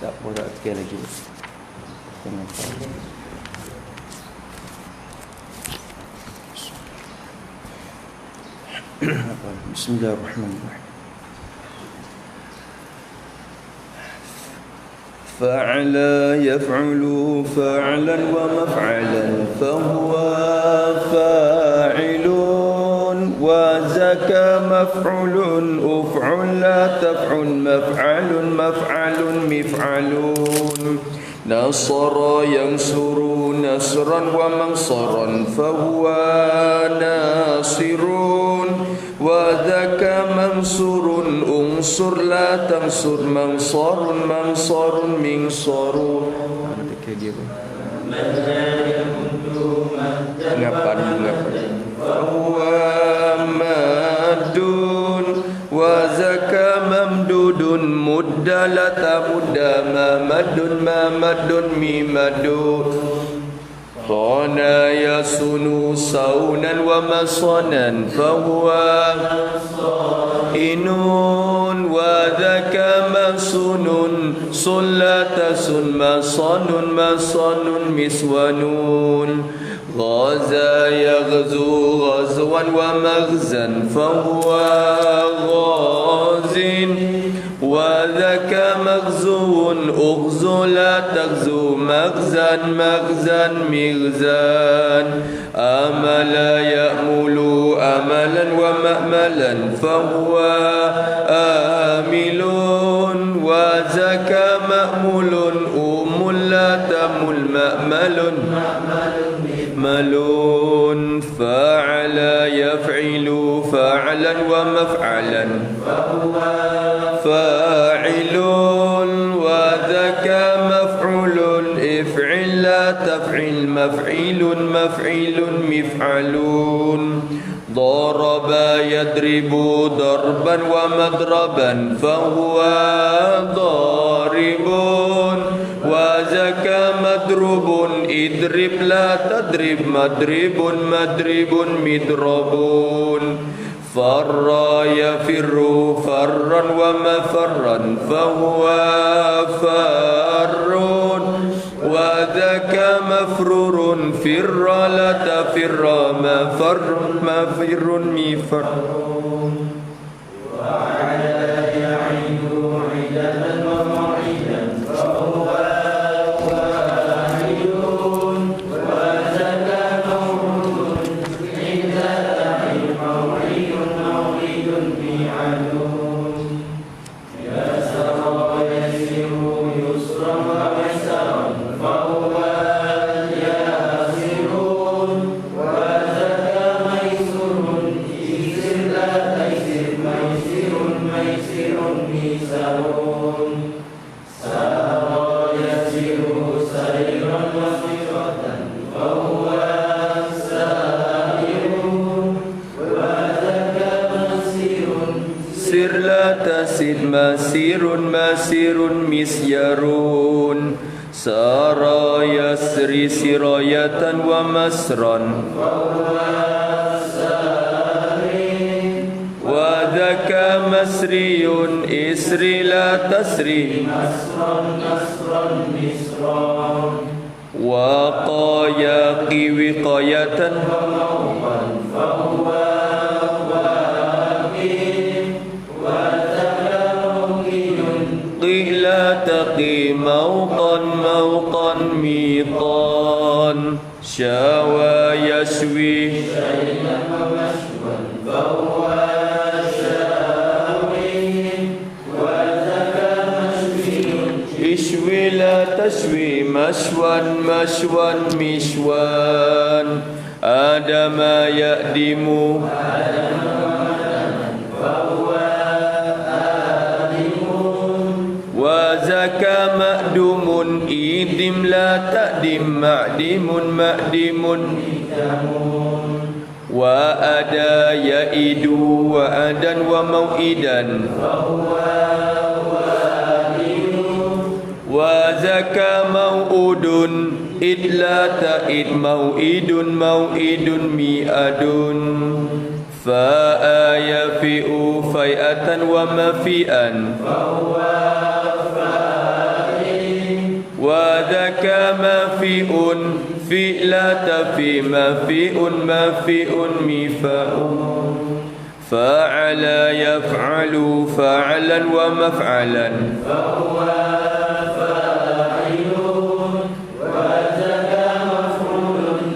Tak boleh sekali lagi. Bismillahirrahmanirrahim. فعلا يفعل فعلا ومفعلا فهو فاعل وزكى مفعول أفعل تفعل مفعل مفعل مفعلون نصر ينصر نصرا ومنصرا فهو ناصر وذاك منصور انصر لا تنصر منصر منصر منصر فهو مد وذاك ممدود مد لا تمد ما مد ممد صانا يصون صونا ومصنا فهو إنون وذاك مصون صلة مصن مصن مسونون غزا يغزو غزوا ومغزا فهو غاز وذاك مغزو أغزو لا تغزو مغزا مغزا مغزان أمل يأمل أملا ومأملا فهو آمل وذاك مأمل لا تمل مأمل ملون فاعل يفعل فاعلا ومفعلا فاعل وذاك مفعول افعل لا تفعل مفعيل مفعيل مفعلون ضرب يضرب ضربا ومضربا فهو ضارب وذاك مضروب اضرب لا تضرب مضرب مضرب مضربون فر يفر فرا ومفرا فهو فار وذاك مفرور فر لا تفر مفر مفر مفر وعلى يعيد عددا وموعدا فهو مسير مسير مسيرون سارى يسري سراية ومسرا وذاك مسري إسري لا تسري وقاياقي وقاية لا تقي موطا موطا ميطان شاوى يشوي فهو شاوي وذاك مشوي اشوي لا تشوي مشوى مشوى مشوان آدم يأدم وذاك مأدوم إيدم لا تأدم معدم مأدم وأدى يئد وأدا وموئدا وذاك موؤد إذ لا تئد موئد موئد مئد فآيفئ فيئة ومفيئا فهو فائل zaka mafi'un fi'la tafi mafi'un mifa'un fa'ala yaf'alu fa'alan wa maf'alan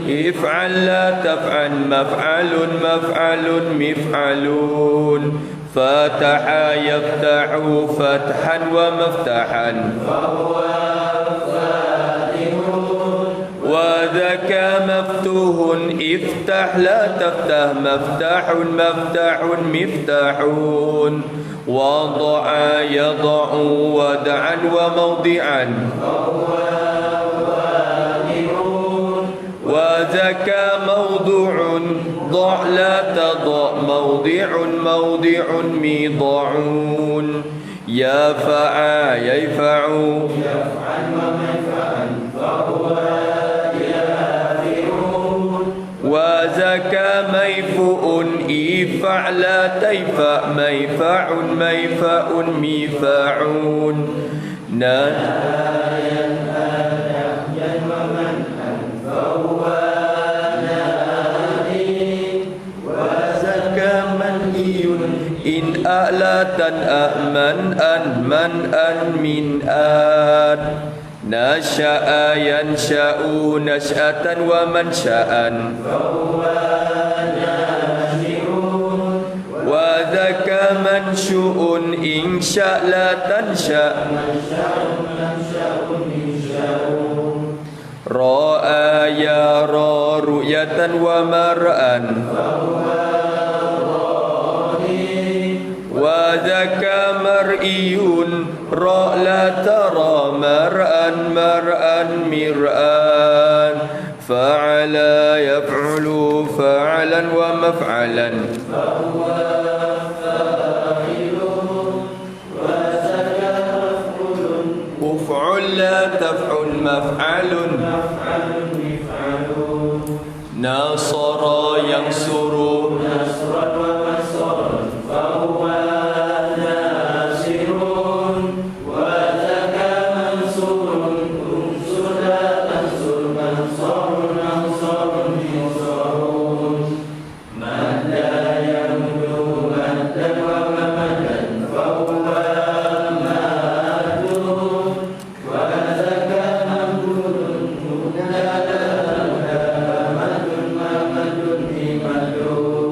if'al la taf'al maf'alun mif'alun fataha yaftahu fathan wa maftahan wa dhaka maftuhun iftah la taftah maftahun miftahun wada'a yada'u wada'an wa mawdi'an وذكى موضوع ضع لا تضع موضع ميضعون يفع يفع وذكى ميفؤ إيفع لا تيفع ميفع ميفعون in a'latan a'man min ad nasya'a yansya'u nasya'atan wa mansya'an wa dhaka mansyu'un insya' la tansya' ra'a yara ru'yatan wa mar'an wa dhaka mar'iyun ra la tara mar'an mir'an fa'ala yaf'ulu fa'alan wa maf'alan uf'ul la taf'ul maf'alun nasara yansuru nasran wa masaran fahuwa nasirun wa dhaka mansurun unsur la tansur mansarun mansarun madda yamdu maddan wa mamaddan fahuwa madun wa dhaka mamdun mudada madun mamadun mimadun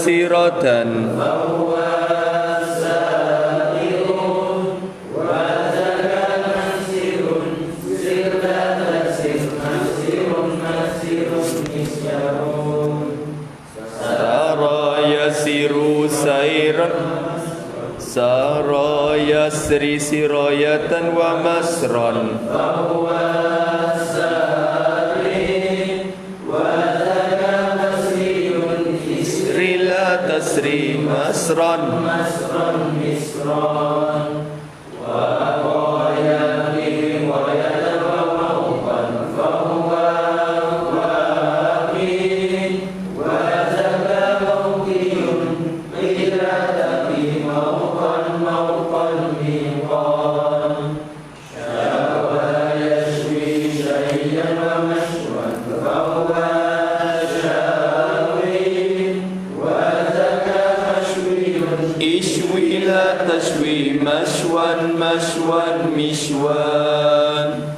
yasiratan sara yasiru sairan sara yasri sirayatan wa masran tasri masran tashwi mashwan mashwan mishwan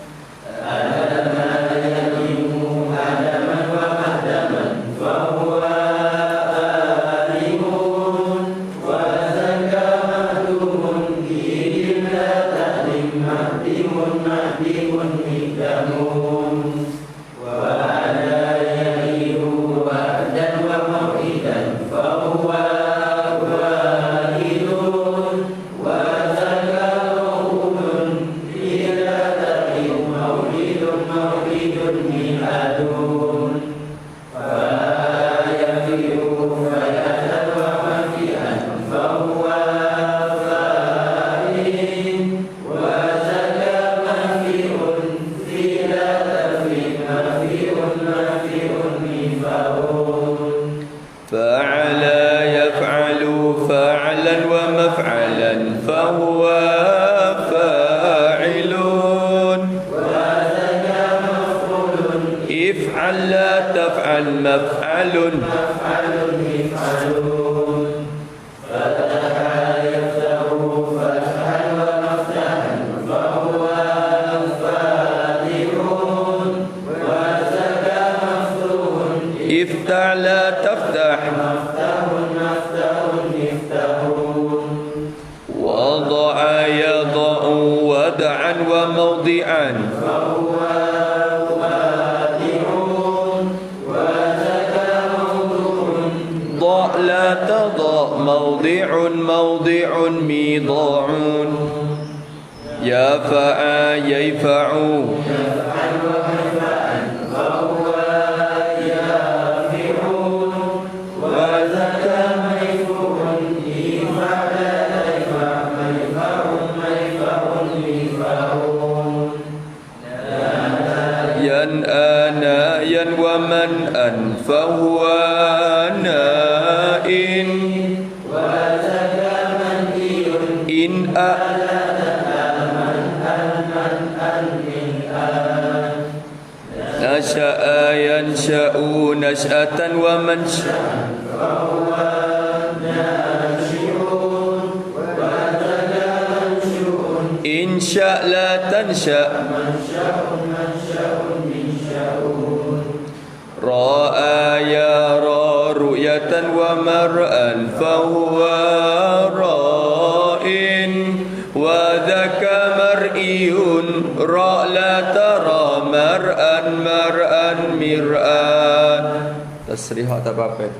tasrihah tabapet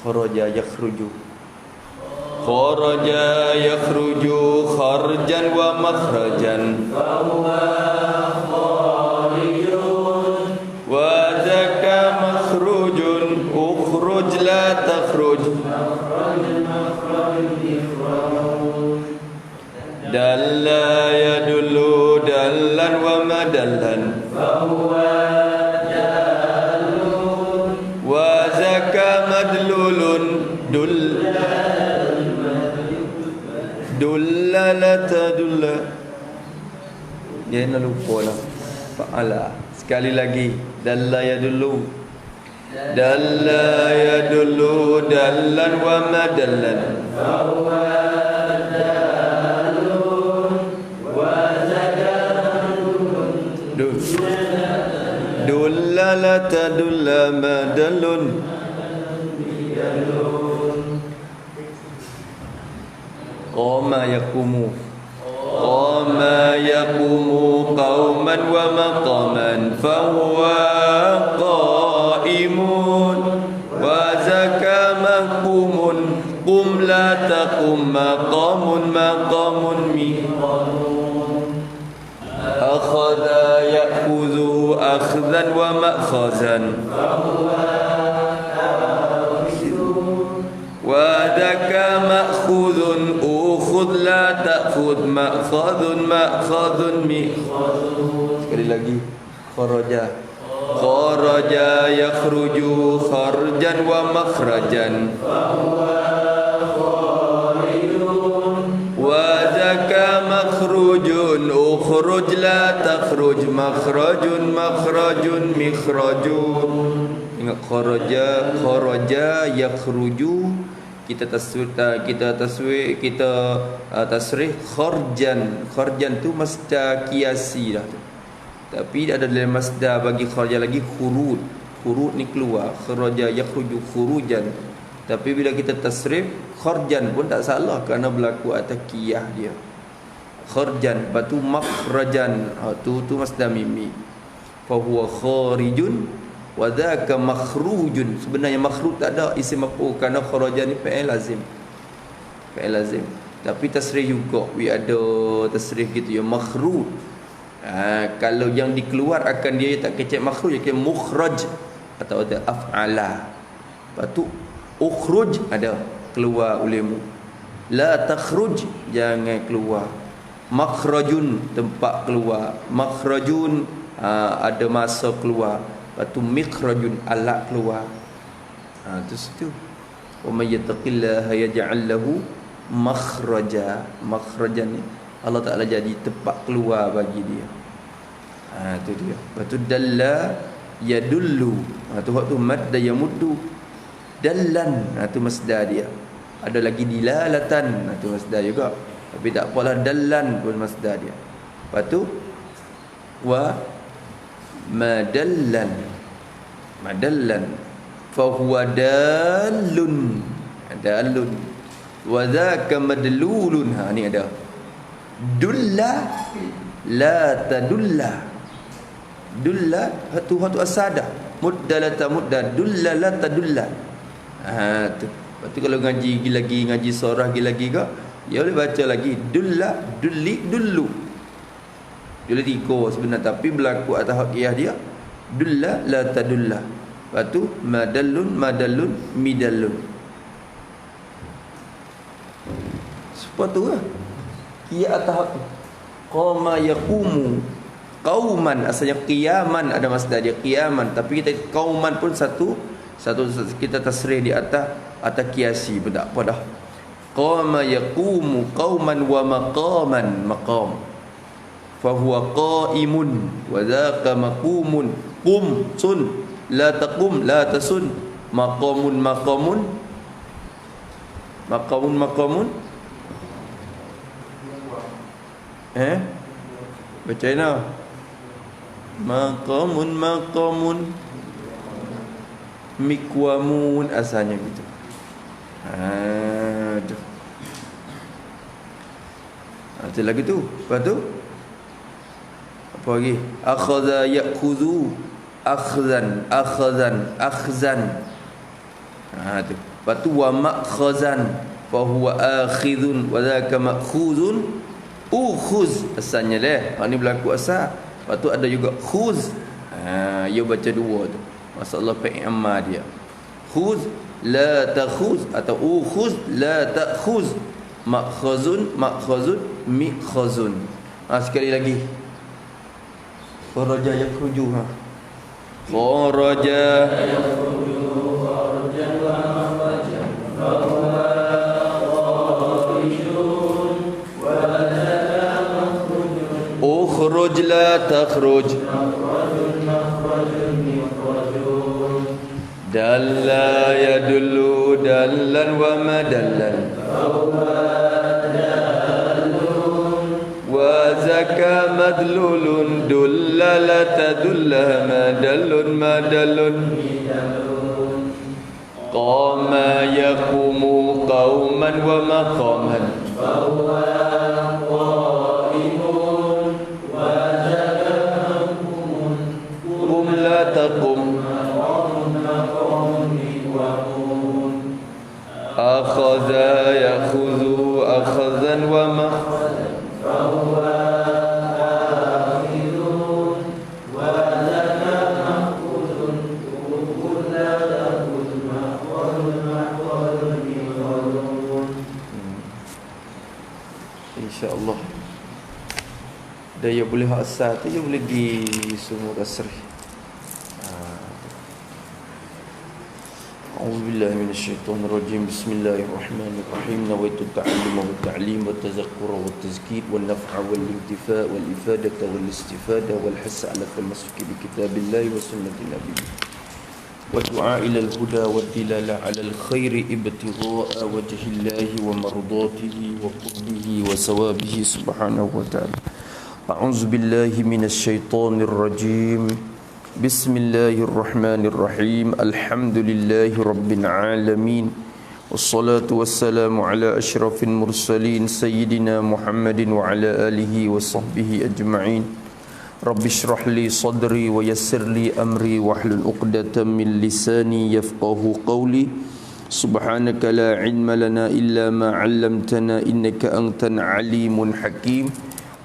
kharaja yakhruju kharjan wa makhrajan wa zaka makhrujun ukhruj la takhruj dalla yadullu dallan wa madallan dia nak lupa lah fa'ala sekali lagi dalla yadullu dallan wa madallan dulla la tadulla madallun Qama yaqumu. Qama yaqumu qauman wa maqaman fahuwa qaimun wa zaka maqamun qum la taqum maqamun miqamun akhadha ya'khudhu akhdhan wa ma'khazan wa dhaka ma'khudhun ukhudh la ta'khudh ma'khadhun mikhadhun. Sekali lagi, kharaja yakhruju kharjan wa makhrajan wa dhaka makhrujun ukhruj la takhruj makhrajun mikhrajun. Ingat kharaja yakhruju, kita tasrih kharjan tu masdar kiasi dah tu. Tapi ada dalam masdar bagi kharja lagi khurud ni keluar, kharaja yakhruju khurujan. Tapi bila kita tasrif kharjan pun tak salah kerana berlaku atas qiyah dia. Kharjan, batu makhrajan, tu masdar mimi. Fa huwa kharijun wa dzaka makhrujun. Sebenarnya makhrud tak ada isim maf'ul kerana kharaja ni fa'il lazim. Tapi tasrih juga, ada tasrih gitu ya, makhrud. Kalau yang dikeluar akan dia tak kecek makhrud, dia mukhraj atau ada af'ala. Lepas tu ukhruj ada keluar olehmu, la takhruj jangan keluar, makhrajun tempat keluar, makhrajun ada masa keluar. Lepas tu mikhrajun alat keluar. Tu situ. Wa may yattaqillaha yaj'al lahu makhraja. Makhrajan ni Allah Taala jadi tempat keluar bagi dia. Tu dia. Lepas tu dalla yadullu. Tu waktu mad dan yamuddu. Dallan. Tu masdar dia. Ada lagi dilalatan. Tu masdar juga. Tapi tak apalah, dallan pun masdar dia. Lepas tu wa madallan fa huwa dallun wa dzaka madlulun. Ni ada dulla la tadulla. Dulla hatu asada muddalata mudda dulla la tadulla. Tu. Lepas tu kalau ngaji surah lagi ke, dia boleh baca lagi dulla dulli dullu. Dia tiga sebenarnya, tapi berlaku atas haqiyah dia dulla la tadulla. Lepas tu madallun midallun. Sebab tu lah qiyah atas haq. Qama yaqumu qauman, asalnya qiyaman ada masdar dia qiyaman, tapi kita qauman pun satu kita tasrih di atas kiasi pun tak apa dah. Qama yaqumu qauman wa maqam fahuwa qaimun wa dzaka maqumun qum sun la taqum la tasun maqamun baca nah maqamun mikwamun asalnya gitu. Ada lagi tu. Lepas tu apa lagi? Akhadha ya'khudhu akhzan. Tu. Lepas tu wa ma'khazan fa huwa akhidhun wa dzaka ma'khuzun ukhuz asalnya dah. Ni berlaku asal. Lepas tu ada juga khuz. Ia baca dua tu. Masalah fi'il dia. Khuz la takhuz atau ukhuz la takhuz. Ma'khazun mikhazun. Sekali lagi. Kharaja yakhruju. Kharaja yakhruju kharjan wa makhrajan fa huwa kharijun wa la makhrujun ukhruj la takhruj makhrajun mikhrajun dalla yadullu dallan wa madallan fa huwa zaka madlulun dulla la tadulla madallun qama yaqumu qauman wa maqaman فهو قائم وجدكم qum la taqum akhadha yakhudhu akhadhan wa ma فهو آخذ وذاك مأخوذ كل تأخذ مأخوذ مأخوذ بغلول. InsyaAllah daya boleh hak asal tu je boleh pergi semua kasri. A'udzubillahi minasyaitonirrajim. Bismillahirrahmanirrahim. Nawaitu ta'alluma wa ta'lim wa tazakkura wa tazkir wa naf'a wal intifa' wal ifadata wal istifada wal hasa 'ala tamassuki bi kitabillahi wa sunnati nabiyyi wa du'a ila al-huda wa dilala 'ala al-khairi ibtigha'a wajhillahi wa mardatihi wa qurbihi wa sawabihi subhanahu wa ta'ala. A'udzu billahi minasyaitonir rajim. Bismillahirrahmanirrahim. Alhamdulillahi rabbil alamin. Wassalatu wassalamu ala asyrafil mursalin sayyidina Muhammadin wa ala alihi wa sahbihi ajma'in. Rabbi shrah li sadri wa yassir li amri wahlul 'uqdatam min lisani yafqahu qawli. Subhanaka la ilma lana illa ma 'allamtana innaka antal alimun hakim.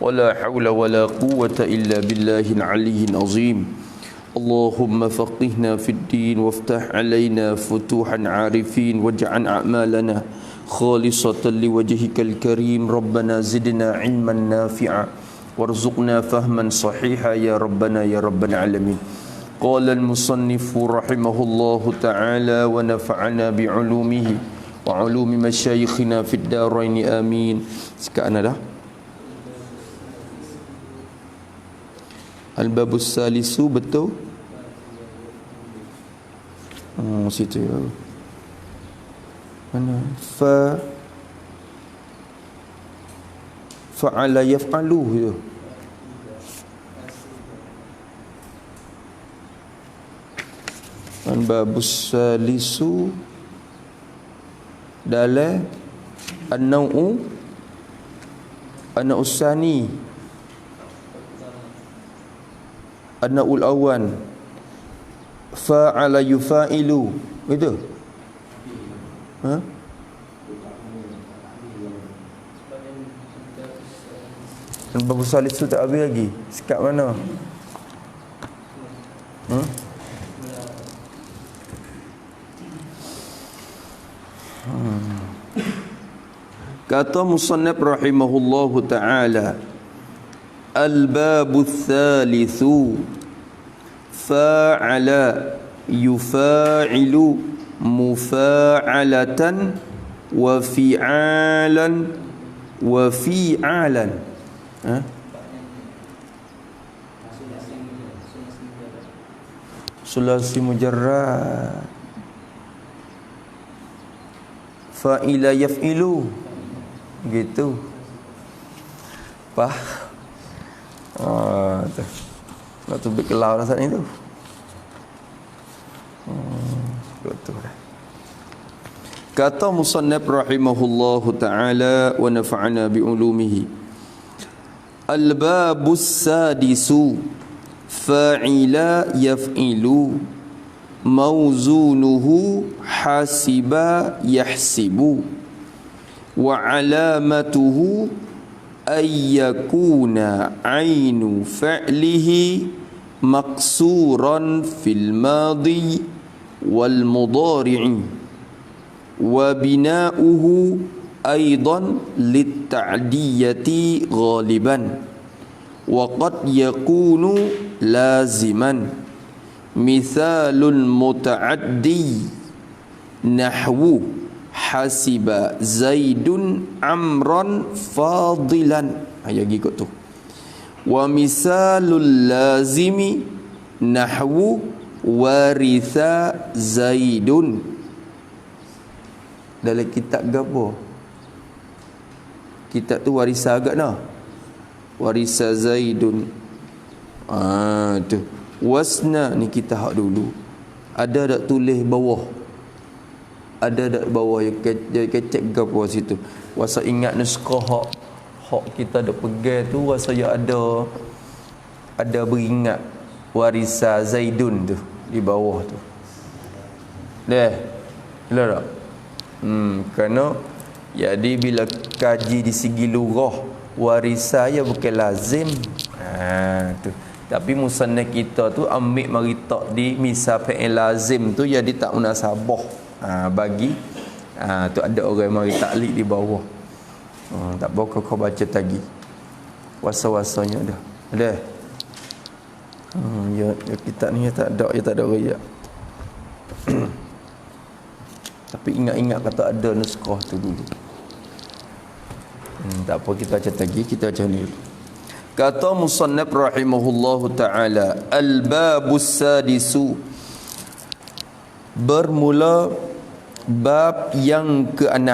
Wala hawla wala quwwata illa billahil aliyyil azim. Allahumma faqihna fid din waftah alaina futuhan arifin waj'al a'malana khalisatan liwajhikal karim. Rabbana zidna ilman nafi'a warzuqna fahman sahiha ya rabbana ya rabbal alamin. Qala al-musannif rahimahullahu ta'ala wa nafa'ana bi'ulumihi wa 'ulumi masyayikhina fid darain amin. Sekarang dah Al-babus salisu, betul? Situ ya. Mana? Fa'ala yaf'alu itu. Al-babus salisu dalam an-naw'u an-usani an-naw'ul awan fa'ala yufa'ilu itu. Ha? Al-babus salisu tak habis lagi. Sekat mana? Kata musannif rahimahullahu ta'ala, al-babus salisu fa'ala yufa'ilu mufa'alatan wa fi'alan wa fi'alan. Sulasi mujarrad. Fa'ila yaf'ilu, gitu. Tu. Nak tubik kelau dah saat ni tu. Betul dah. Kata musannif rahimahullahu ta'ala wa nafa'ana bi'ulumihi. Al-babus sadisu fa'ila yaf'ilu mawzunuhu hasiba yahsibu wa alamatuhu ayyakuna ainu fa'lihi maqsuran fil madi wal mudari'i wa bina'uhu aidan lit ta'diyati ghaliban wa qad yakunu laziman. Mithalul muta'addi nahwu hasiba zaidun amran fadilan. Ayat ikut tu. Wa misalul lazimi nahwu waritha zaidun. Dalam kitab gapo? Kitab tu warisa agak nah. Warisa zaidun. Tu. Wasna ni kita hak dulu. Ada tak tulis bawah? ada dak bawah yang kecek ke bawah situ. Wasa ingat nuskah hak kita dak pegang tu, wasa ya ada beringat warisa Zaidun tu di bawah tu. Dah. Betul tak? Kerana jadi bila kaji di segi lugah warisa ya bukan lazim. Tu. Tapi musannaf kita tu ambil maritak di misal fi'il lazim tu jadi tak munasabah. Bagi tu ada orang mari taklid di bawah. Tak apa kau baca lagi. Wasa-wasanya dah. Ada. Ya kitab ni tak ada riak. Tapi ingat-ingat kata ada nuskah tu dulu. Tak apa kita baca lagi, kita baca ni. Kata musannaf rahimahullahu taala, al-babus sadisu, bermula bab yang ke-6.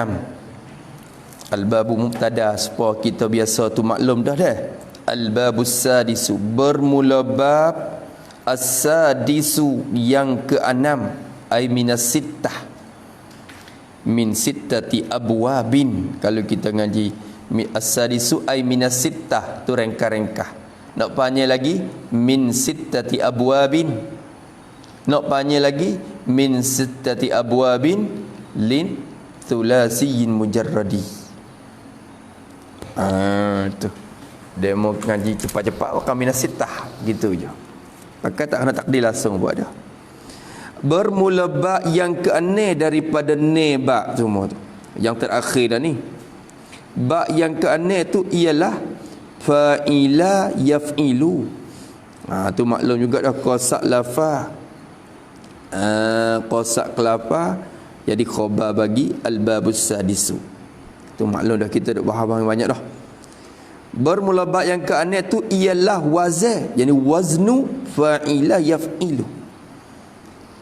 Al-babu mubtada, supaya kita biasa tu maklum dah. Al-babus sadisu, bermula bab as-sadisu yang ke-6, ay minas sittah, min sittati abwabin. Kalau kita ngaji as-sadisu ay minas sittah, tu rengkah-rengkah. Nak panjang lagi min sittati abwabin. Nak panjang lagi min sittati abwabin lin thulasiyyin mujarradi. Tu dia mau ngaji cepat-cepat makan minas sittah gitu je. Maka tak kena takdir langsung buat dah. Bermula ba yang ke-6 daripada ne ba semua tu. Yang terakhir dah ni. Ba yang ke-6 tu ialah fa'ila yaf'ilu. Tu maklum juga dah qasak lafa. Qasak kelapa jadi khabar bagi al-babus sadisu. Tu maklum dah, kita dah faham banyak dah. Bermula ba yang ke-6 tu ialah wazan, yani waznu fa'ila yaf'ilu.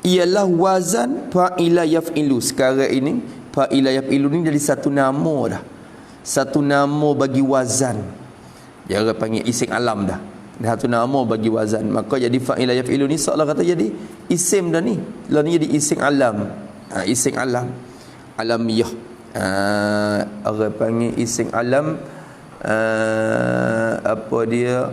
Ialah wazan fa'ila yaf'ilu. Sekarang ini fa'ila yaf'ilu ni jadi satu nama dah. Satu nama bagi wazan. Dia orang panggil isim alam dah. Satu nama bagi wazan. Maka jadi fa'ila yaf'ilu ni seolah kata jadi isim dah ni. Lah ni jadi isim alam. Isim alam. Alamiyah. Orang panggil isim alam. Apa dia?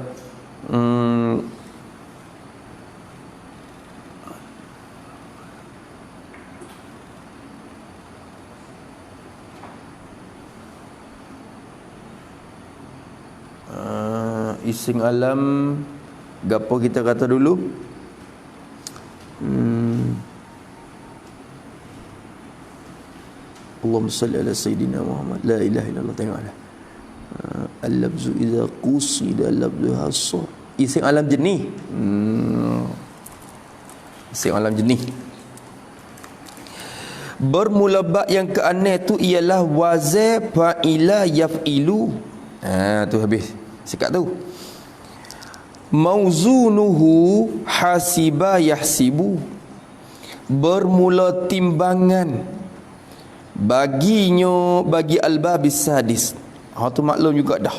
Isim alam gapo kita kata dulu? Allahumma salli ala sayyidina Muhammad. La ilaha illallah. Tengoklah. Al-labzu idza qusida al-labzu hassa. Isim alam jenis. Isim alam jenis. Bermula bab yang ke-6 tu ialah wazan fa'ila yaf'ilu. Tu habis. Sekat tu. Mauzunuhu hasiba yahsibu. Bermula timbangan baginya bagi al-babis sadis. Tu maklum juga dah.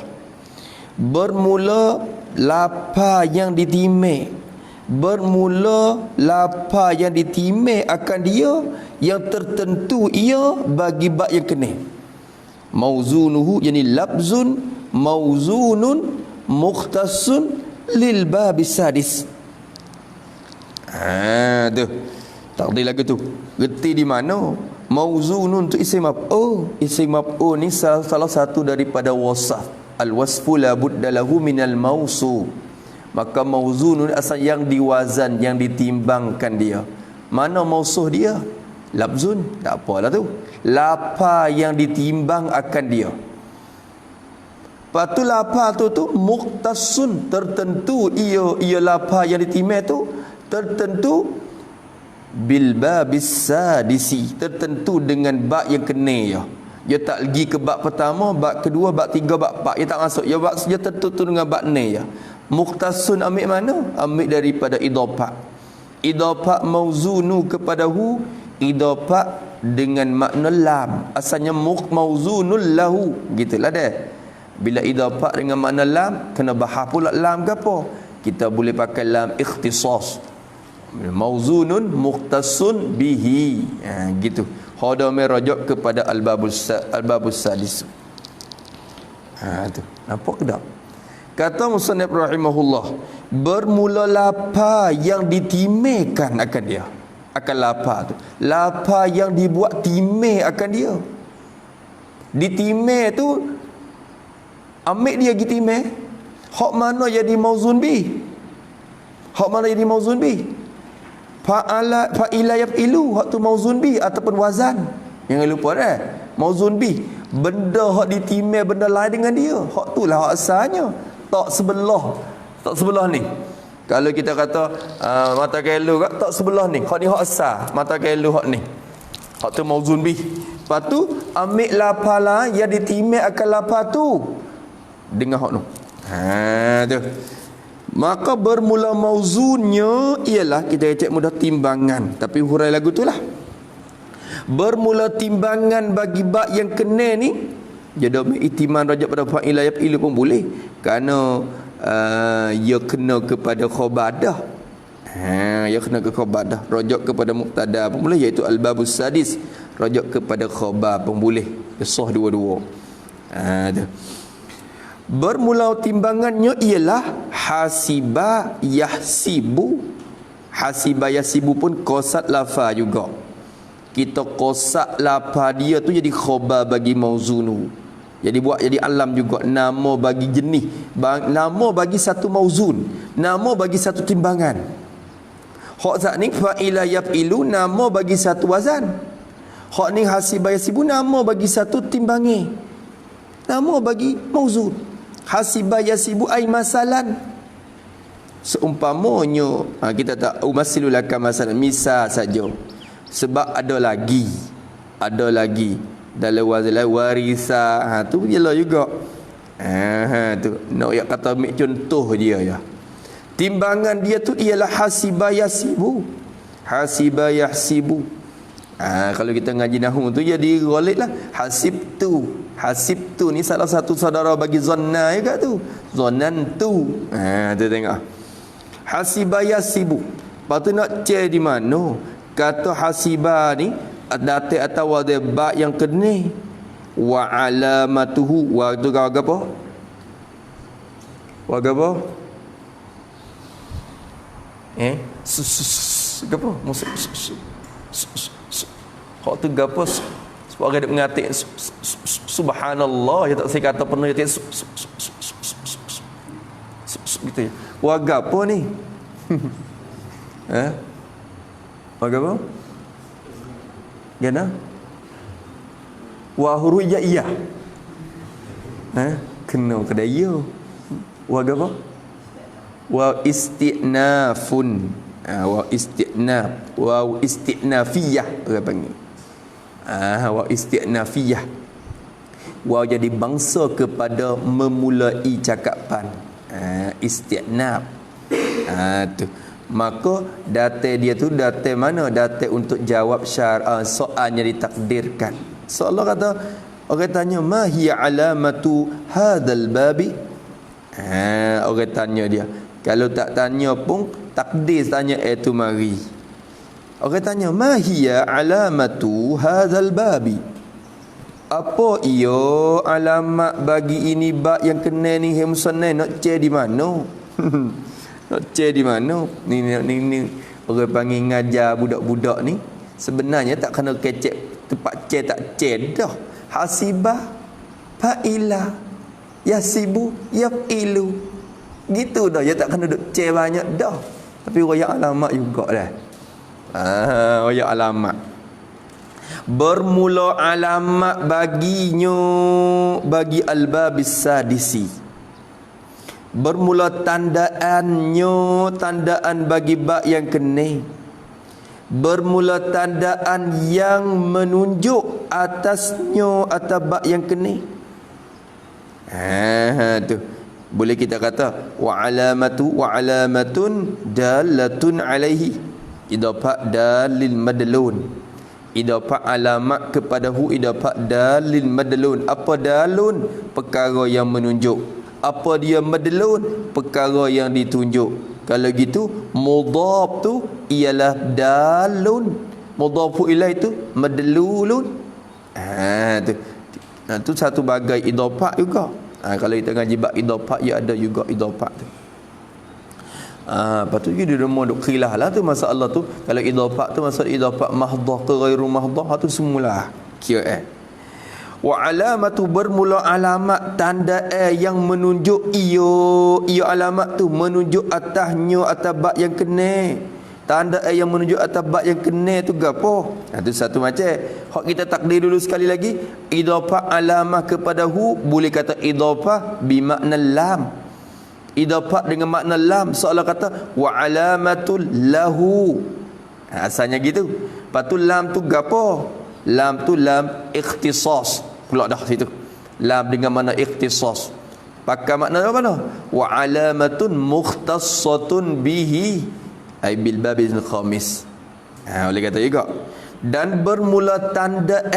Bermula lapa yang ditimai. Bermula lapa yang ditimai akan dia yang tertentu ia bagi bab yang kena. Mauzunuhu yani labzun mauzunun mukhtassun lil babis sadis. Tu takdir lagu tu. Reti di mana? Mauzunun tu isim maf'ul. Isim maf'ul ni salah satu daripada wasaf. Al-wasfu la budda lahu minal mausu. Maka mauzunun asal yang diwazan, yang ditimbangkan dia. Mana mausuh dia? Labzun. Tak apalah tu. Lapa yang ditimbang akan dia. Lepas tu lapa tu muqtasun, tertentu ia lapa yang ditimbang tu tertentu bil babis sadisi, tertentu dengan bab yang kena ya. Dia tak pergi ke bab pertama, bab kedua, bab tiga, bab empat. Dia tak masuk. Dia tertentu dengan bab ni ya. Muqtasun ambil mana? Ambil daripada idafah. Idafah mauzunu kepada hu, idafah dengan makna lam. Asalnya mauzunul lahu. Gitulah dia. Bila idafah dengan makna lam, kena bahas pula lam ke apa? Kita boleh pakai lam ikhtisas. Mauzunun muqtasun bihi. Gitu. Khodamir rajak kepada al-babus sadis. Tu. Nampak ke tak? Kata musannif rahimahullah, bermula lapar yang ditimekan akan dia. Akan lapar tu. Lapar yang dibuat timeh akan dia. Ditimeh tu ambil dia pergi timeh. Hak mana jadi mauzun bi? Hak mana jadi mauzun bi? Fa'ila yaf'ilu, hak tu mauzun bi ataupun wazan. Jangan lupa dah. Mauzun bi, benda hak ditimeh benda lain dengan dia. Hak tu lah hak asalnya. Tak sebelah ni. Kalau kita kata mata kailu kat tak sebelah ni. Hak ni hak asal. Mata kailu hak ni. Hak tu mauzun bi. Lepas tu ambil lapala yang ditimeh akan lapar tu dengan hak tu. Tu. Maka bermula mauzunnya ialah kita cek mudah timbangan. Tapi hurai lagu tu lah. Bermula timbangan bagi bak yang kena ni. Jadi iktiman rajak pada fa'ila yaf'ilu pun boleh. Kerana ia kena kepada khobadah. Ia kena ke khobadah. Rajak kepada muqtada pun boleh, iaitu al-babus sadis. Rajak kepada khobar pun boleh. Sah dua-dua. Tu. Bermula timbangannya ialah hasiba yahsibu. Hasiba yahsibu pun qasad lafa juga. Kita qasad lafa dia tu jadi khobar bagi mauzunu. Jadi buat jadi alam juga, nama bagi jenis, nama bagi satu mauzun, nama bagi satu timbangan. Hak zat ni fa'ila yaf'ilu, nama bagi satu wazan. Hak ni hasiba yahsibu, nama bagi satu timbangi, nama bagi mauzun. Hasiba yahsibu ai masalan, seumpamanya kita tak umasilulaka masalan, misal saja. Sebab ada lagi dalam wazan warisa, tu jelah juga. Tu nak kata ambil contoh dia ya. Timbangan dia tu ialah hasiba yahsibu. Hasiba yahsibu. Kalau kita ngaji nahwu tu jadi ghalib lah. Hasibtu ni salah satu saudara bagi zanna juga tu. Zanantu. Tu tengok. Hasiba yahsibu. Lepas tu nak cek di mana? Kata hasiba ni datai atau ada ba yang kena. Wa alamatuhu, wa tu kau apa? Wa apa? Gapo? Hak tu gapo? Sebab orang dia mengatik subhanallah, ya tak saya kata pernah dia gitu ya. Wa gapo ni? Wa gapo? Gana? Wa huruf iya. Kena kedaya. Wa gapo? Wa istinafun. Wa istinaf, wa istinafiyah orang panggil. Wa istinafiyah. Wa jadi bangsa kepada memulai cakapan. Istinaf. Tu. Maka data dia tu data mana? Data untuk jawab soalnya ditakdirkan. Seolah kata orang tanya, ma hiya alamatu hadzal babi? Orang tanya dia. Kalau tak tanya pun takdir tanya itu mari. Orang tanya, ma hiya alamatu hadzal babi? Apa ia alamat bagi ini bab yang kena ni hemsanai nak cek di mana? Nak cek di mana? Ni orang panggil ngajar budak-budak ni sebenarnya tak kena kecek tempat cek tak cek dah. Hasibah fa'ila yasibu yaf'ilu. Gitu dah, dia tak kena duk cek banyak dah. Tapi royak alamat juga dah. Royak alamat. Bermula alamat baginya bagi al-babis sadisi. Bermula tandaannya, tandaan bagi bab yang kena. Bermula tandaan yang menunjuk atasnya atas bab yang kena. Tu boleh kita kata wa alamatun dalatun alaihi. Idafah dalil madlun. Idafah alamat kepada hu, idafah dalil madlun. Apa dalun? Perkara yang menunjuk. Apa dia madlun? Perkara yang ditunjuk. Kalau gitu mudhaf tu ialah dalun Mudhafu ilaih tu madlulun. Tu satu bagai idhofah juga. Kalau kita ngaji bab idhofah, ya ada juga idhofah tu. Lepas tu dia demo duk khilah lah tu masalah tu. Kalau idhofah tu maksud idhofah mahdah ke ghairu mahdah tu semula kira. Wa alamatu bermula alamat tanda yang menunjuk ia alamat tu menunjuk atasnya atas bab yang kena. Tanda yang menunjuk atas bab yang kena tu gapo? Tu satu macam. Hak kita takdir dulu sekali lagi, idhofah alamah kepada hu boleh kata idhofah bimakna lam. Idhofah dengan makna lam, seolah kata wa alamatul lahu. Asalnya gitu. Lepas tu lam tu gapo? Lam tu lam ikhtisas. Pula dah situ. Lam dengan makna ikhtisas. Pakai makna apa noh? Wa alamatun mukhtassatun bihi ay bil babil khamis. Boleh kata juga. Dan bermula tanda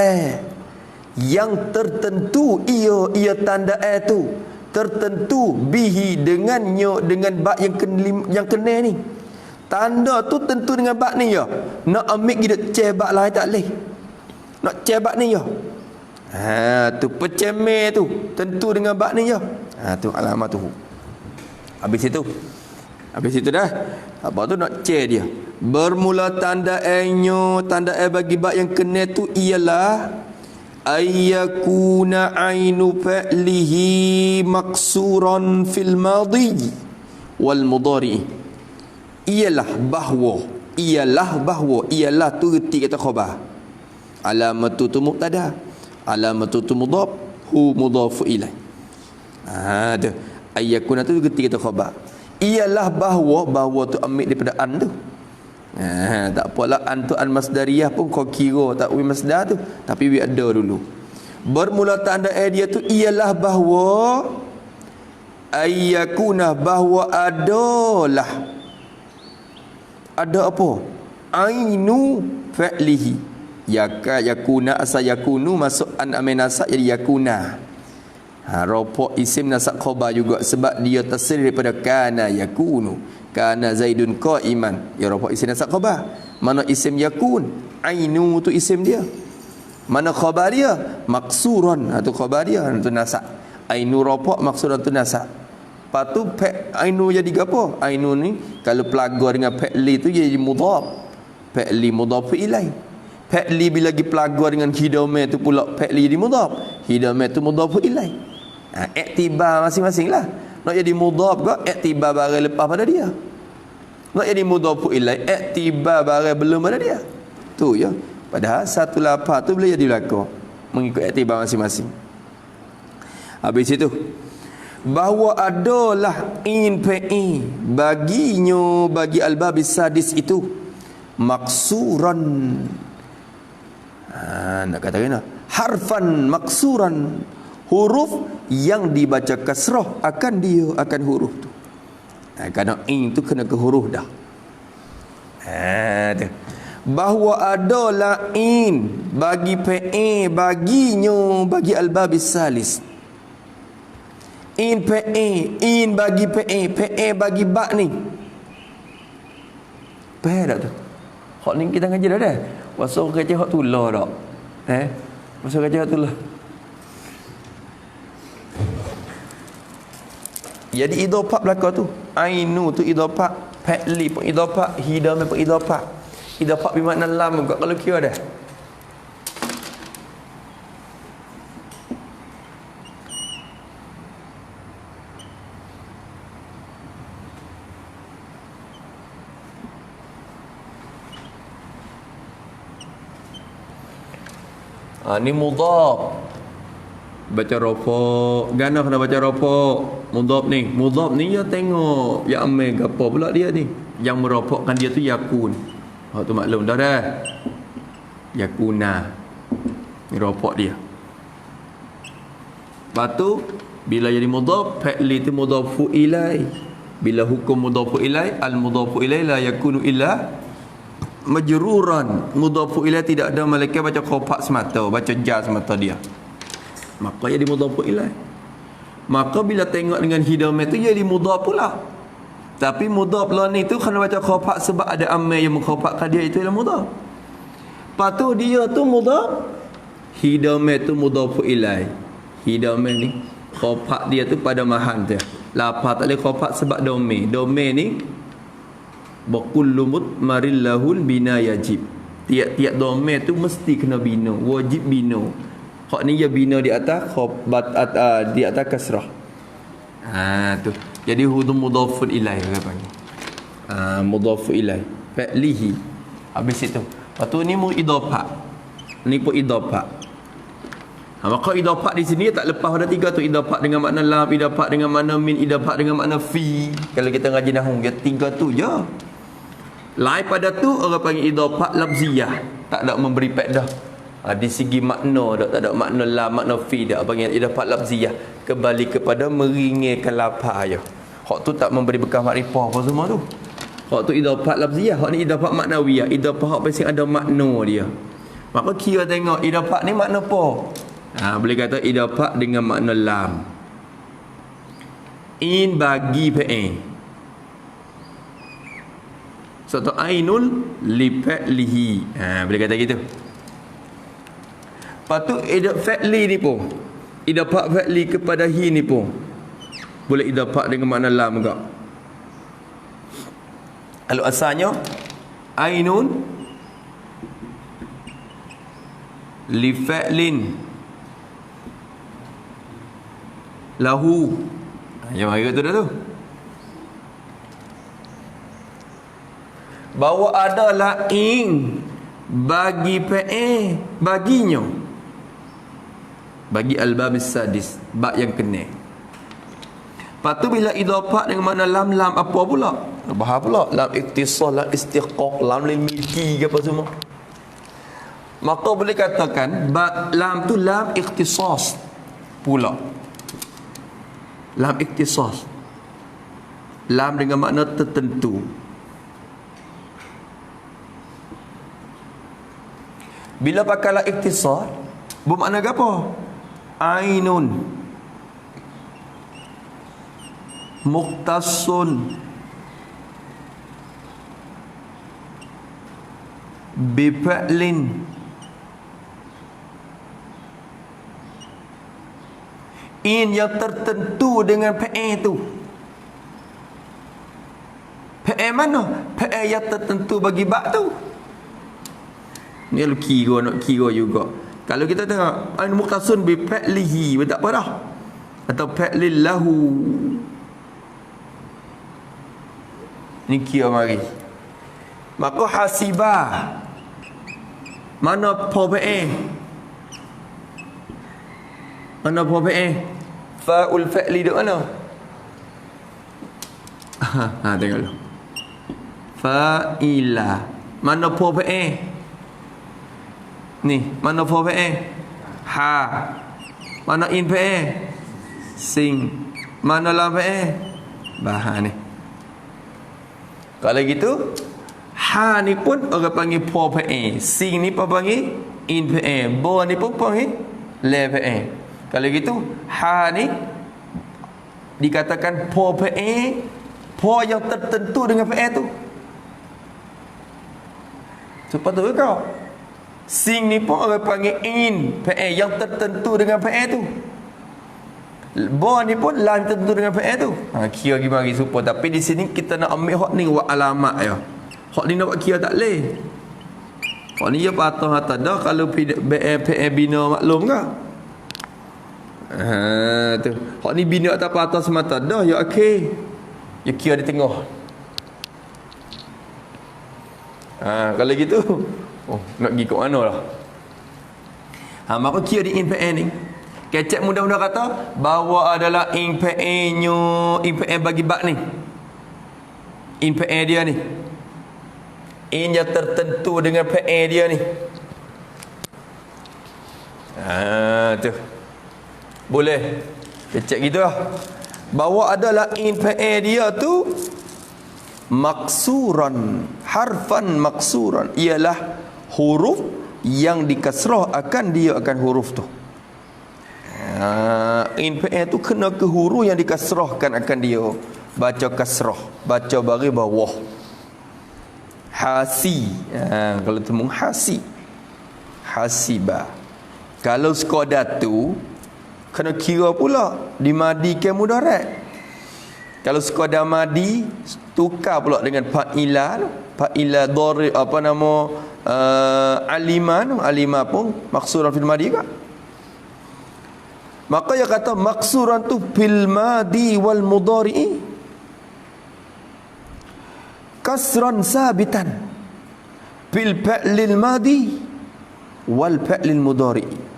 yang tertentu ia tanda tu tertentu bihi dengannya dengan bab yang kena ni. Tanda tu tentu dengan bab ni ya. Nak ambil kita cebak lain tak leh. Nak cebak ni ya. Tu peceme tu tentu dengan bab ni ya. Tu alamat tu. Habis itu dah. Apa tu nak cek dia. Bermula tanda tanda bagi bab yang kena tu ialah ayyakuna ainu fa'lihi maksuran fil madhi wal mudhari. Ialah bahawa tu reti kata khabar. Alamatu tu mubtada, alamatu tu mudhaf, hu mudhafu ilaih. Ada ayyakuna tu reti kata khabar. Ialah bahawa tu ambil daripada an tu. Tak apalah an tu an masdariyah pun kau kira tak wi masdar tu, tapi wi ada dulu. Bermula tanda dia tu ialah bahawa ayyakuna bahawa adalah ada apa? Ainu fa'lihi. Yakuna asal yakunu masuk an amin nasab jadi yakuna. Rafaq isim nasab khabar juga sebab dia tasrif daripada kana yakunu. Kana Zaidun qa'iman. Ya rafaq isim nasab khabar. Mana isim yakun? Ainu tu isim dia. Mana khabar dia? Maksuran. Tu khabar dia tu nasab. Ainu rafaq maksuran tu nasab. Lepas tu ainu jadi apa? Ainu ni kalau pelagar dengan fa'li tu jadi mudhaf. Fa'li mudhaf ilaih. Fa'li bila lagi pelagar dengan hidamah tu pula fa'li jadi mudhaf. Hidamah tu mudhaf ilaih. Iktibar masing-masing lah. Nak jadi mudhaf ke iktibar barang lepas pada dia. Nak jadi mudhaf ilaih iktibar barang belum pada dia. Tu ya. Padahal satu lafaz tu boleh jadi berlaku mengikut iktibar masing-masing. Habis itu bahawa adalah in fa'i baginya bagi al-babis sadis itu maksuran. Nak kata kena harfan maksuran, huruf yang dibaca kasrah akan huruf tu. Kerana in tu kena ke huruf dah. Bahawa adalah in bagi fa'i baginya bagi al-babis salis. In bagi bagi bak ni. Faham tak tu? Hak ni kita ngaji dah. Wasau kerja hak tulah tak? Wasau kerja hak tulah. Jadi idhofah belaka tu. Ainu tu idhofah, fa'li pun idhofah, hidamah pun idhofah. Idhofah bermakna lam juga kalau kira dah. Ni mudhaf. Baca rafaq. Gana kena baca rafaq. Mudhaf ni ya tengok ya amil gapo pula dia ni. Yang merafaqkan dia tu yakun. Hak tu maklum dah. Yakuna. Ni rafaq dia. Lepas tu bila jadi mudhaf, fa'li tu mudhafu ilaih. Bila hukum mudhafu ilaih, al mudhafu ilaih la yakunu illa majruran. Mudhafu ilaih tidak ada malaikat baca khafa semata, baca jar semata dia. Maka jadi mudhafu ilaih. Maka bila tengok dengan hidamah tu jadi mudhaf pula. Tapi mudhaf lah ni tu kena baca khafa sebab ada amal yang mengkhafafkan dia, itu ialah mudhaf. Lepas tu dia tu mudhaf. Hidamah tu mudhafu ilai. Hidamah ni khopak dia tu pada mahal tu. Lapar tak boleh khopak sebab domain. Domain ni Bakullu mutmaril lahul bina yajib. Tiap-tiap domain tu mesti kena bina, wajib bina. Hak ni ya bina di atas khobat di atas kasrah. Tu. Jadi hudum mudhafun ilai orang panggil. Mudhafu ilai. Fa'lihi. Habis itu. Lepas tu ni mu idafah. Ni pun idafah. Maka idafah di sini tak lepas pada tiga tu. Idafah dengan makna lam, idafah dengan makna min, idafah dengan makna fi. Kalau kita ngaji nahwu, dia tiga tu je. Lain pada tu orang panggil idafah lafziyah. Tak ada memberi faedah. Di segi makna tak ada makna lam, makna fi dak panggil idafah lafziyah. Kembali kepada meringirkan lapar je. Hak tu tak memberi bekas makrifah apa semua tu. Hak tu idafah lafziyah, hak ni idafah maknawiyah. Idafah hak pasti ada makna dia. Maka kira tengok idafah ni makna apa? Boleh kata idafah dengan makna lam. In bagi fa'il. Satu ainul li fa'lihi. Boleh kata gitu. Lepas tu idafah fa'li ni pun. Idafah fa'li kepada hi ni pun boleh idafah dengan makna lam juga. Kalau asalnya ainun li fa'lin lahu. Yang mana tu dah tu. Bahawa adalah ing bagi fa'il baginya. Bagi al-bab sadis, bab yang kena. Lepas tu bila idafah dengan makna lam apa pula? Bahar pula lam iktisal, lam istiqaq, lam lil milki ke apa semua. Maka boleh katakan lam tu lam ikhtisas pula. Lam ikhtisas. Lam dengan makna tertentu. Bila pakai lam ikhtisas, bermakna apa? Ainun muqtasun bifa'lin in yang tertentu dengan fa'il tu. Fa'il mana? Fa'il yang tertentu bagi bab tu. Ni lu kira nak kira juga. Kalau kita tengok an muqtasun bi fa'lihi, tak apa dah. Atau fa'lil lahu. Ni kira mari. Maka hasibah. Mana fa'il? Mana fa'il? Fa'ul fa'li dekat mana? Tengok dulu. Fa'ila. Mana fa'il? Ni, mana fa'il? Ha. Mana in fa'il? Sing. Mana lam fa'il? Bah ni. Kalau gitu, ha ni pun orang panggil fa'il. Sing ni pun panggil in fa'il. Ba ni pun panggil la fa'il. Kalau gitu, ha ni dikatakan fa'il, fa yang tertentu dengan fa'il tu. Sepatutnya kau. Sing ni pun orang panggil in fa'il yang tertentu dengan fa'il tu. Ba ni pun lam tertentu dengan fa'il tu. Kira gimana supaya. Tapi di sini kita nak ambil hak ni buat alamat ya. Hak ni nak buat kira tak leh. Hak ni ya patah atas dah kalau fa'il bina maklum ke? Tu. Hak ni bina atas patah semata dah ya okey. Ya kira di tengah. Kalau gitu nak pergi ke mana lah. Maka kira di in fa'il ni kecek mudah-mudah kata bahawa adalah in fa'ilnya, in fa'il bagi bab ni, in fa'il dia ni, in yang tertentu dengan fa'il dia ni. Tu boleh kecek gitu lah. Bahawa adalah in fa'il dia tu maksuran, harfan maksuran, ialah huruf yang dikasrah akan dia akan huruf tu. In fa'il tu kena ke huruf yang dikasrahkan akan dia. Baca kasrah, baca baris bawah. Hasi. Kalau temu hasi. hasiba. Kalau sekadar tu kena kira pula dimadikan mudarat. Kalau sekadar madi tukar pula dengan fa'ila dhari alima pun maksuran fil madi juga. Maka dia kata maksuran tu fil madi wal mudhari'i kasran sabitan fil fa'lil madi wal fa'lil mudhari'i.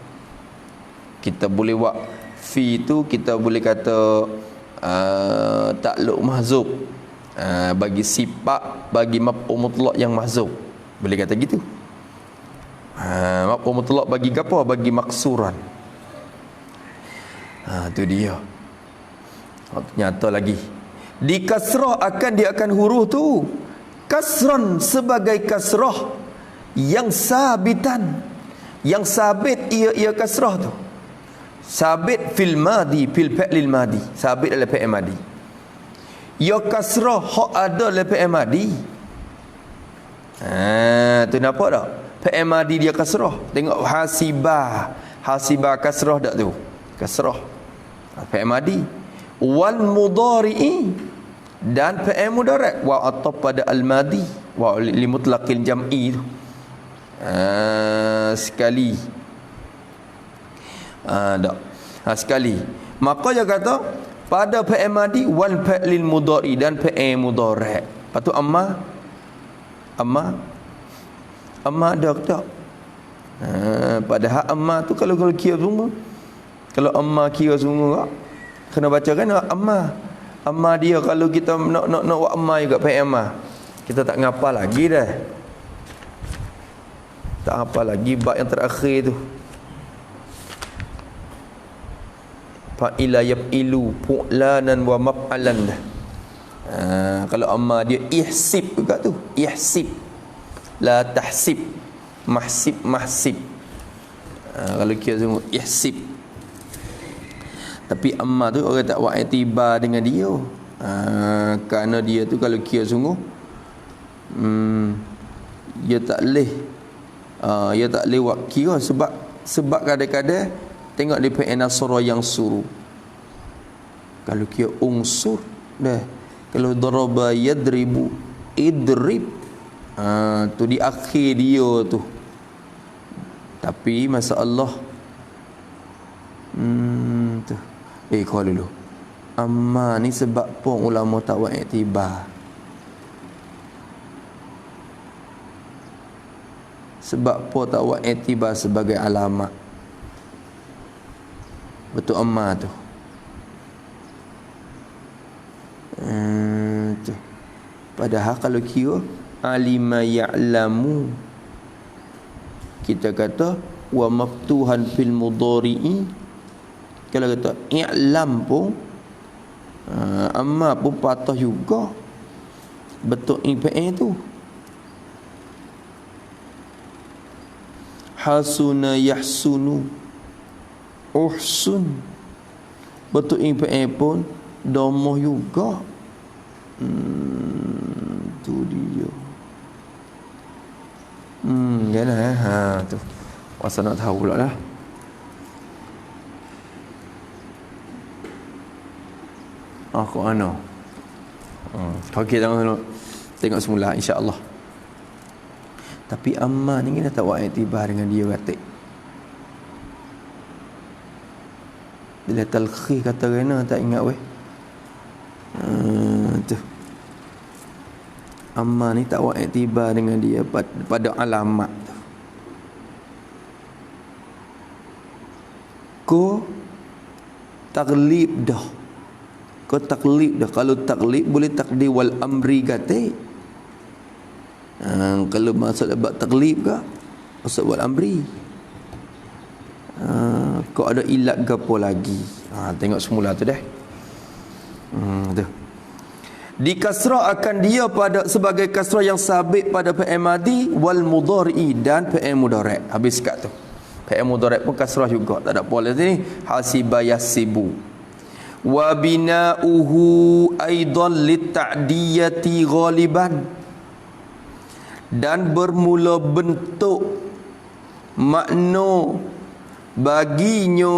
Kita boleh buat fi tu kita boleh kata takluk mahzub, bagi sifat, bagi maf'ul mutlaq yang mahzub, boleh kata gitu. Maf'ul mutlaq bagi apa? Bagi maksuran. Tu dia. Nyata lagi di kasrah dia akan huruf tu kasran sebagai kasrah yang sabitan, yang sabit ia kasrah tu sabit fil madi, fil fi'lil madi, sabit dalam fi'il madi. Ya kasrah hak ada dalam fi'il madi. Tu nampak tak? Fi'il madi dia kasrah. Tengok hasibah kasrah tak tu? Kasrah fi'il madi. Wal mudhari'i dan fi'il mudhari' wa ataf pada al madi wa li mutlaqil jam'i tu. Sekali sekali. Maka dia kata pada fi'il madi wal fi'lil mudhari dan fi'il mudhari'. Lepas tu amma ada tak? Padahal amma tu kalau kira semua, kalau amma kira semua kena baca kan amma dia. Kalau kita nak buat amma juga fi'il amma, kita tak ngapa lagi dah. Tak apa lagi bab yang terakhir tu. Fa'ila yaf'ilu fu'lanan wa maf'alan dah. Kalau amma dia ihsib juga tu. Ihsib. La tahsib. Mahsib. Kalau kira semua ihsib. Tapi amma tu orang tak buat iktibar dengan dia. Kerana dia tu kalau kira sungguh dia tak boleh buat kira sebab kadang-kadang tengok di fi'il nasara yang suruh. Kalau kira unsur dah. Kalau daraba yadribu idrib, tu di akhir dia tu. Tapi masalah tu. Kau dulu. Amma ni sebab pun ulama tak buat iktibar. Sebab apa tak buat iktibar sebagai alamat? Betul amma tu. Padahal kalau kira alima ya'lamu, kita kata wa maftuhan fil mudhari'i. Kalau kata i'lam pun amma pun patah juga. Betul IPA tu. Hasuna yahsunu uhsun. Betul IPA pun domoh juga. Tu dia. Kan tu. Masa nak tahu pula dah. Kok ana. Okey, tengok semula insya-Allah. Tapi amma ni kita tak buat iktibar dengan dia kata. Bila talkhih kata kena tak ingat weh. Tu. Amma ni tak buat iktibar dengan dia pada alamat tu. Ko taglib dah. Kalau taklib boleh takdir wal amri kata. Kalau maksud buat taklib ke maksud wal amri. Kau ada ilat ke apa lagi? Tengok semula tu dah. Tu. Di kasrah akan dia pada sebagai kasrah yang sabit pada fi'il madi wal mudhari dan fi'il mudhari'. Habis kat tu. Fi'il mudhari' pun kasrah juga, tak ada apa lagi sini. Hasiba yasibu. Wa bina'uhu aidan lit'adiyati ghaliban, dan bermula bentuk makna baginyo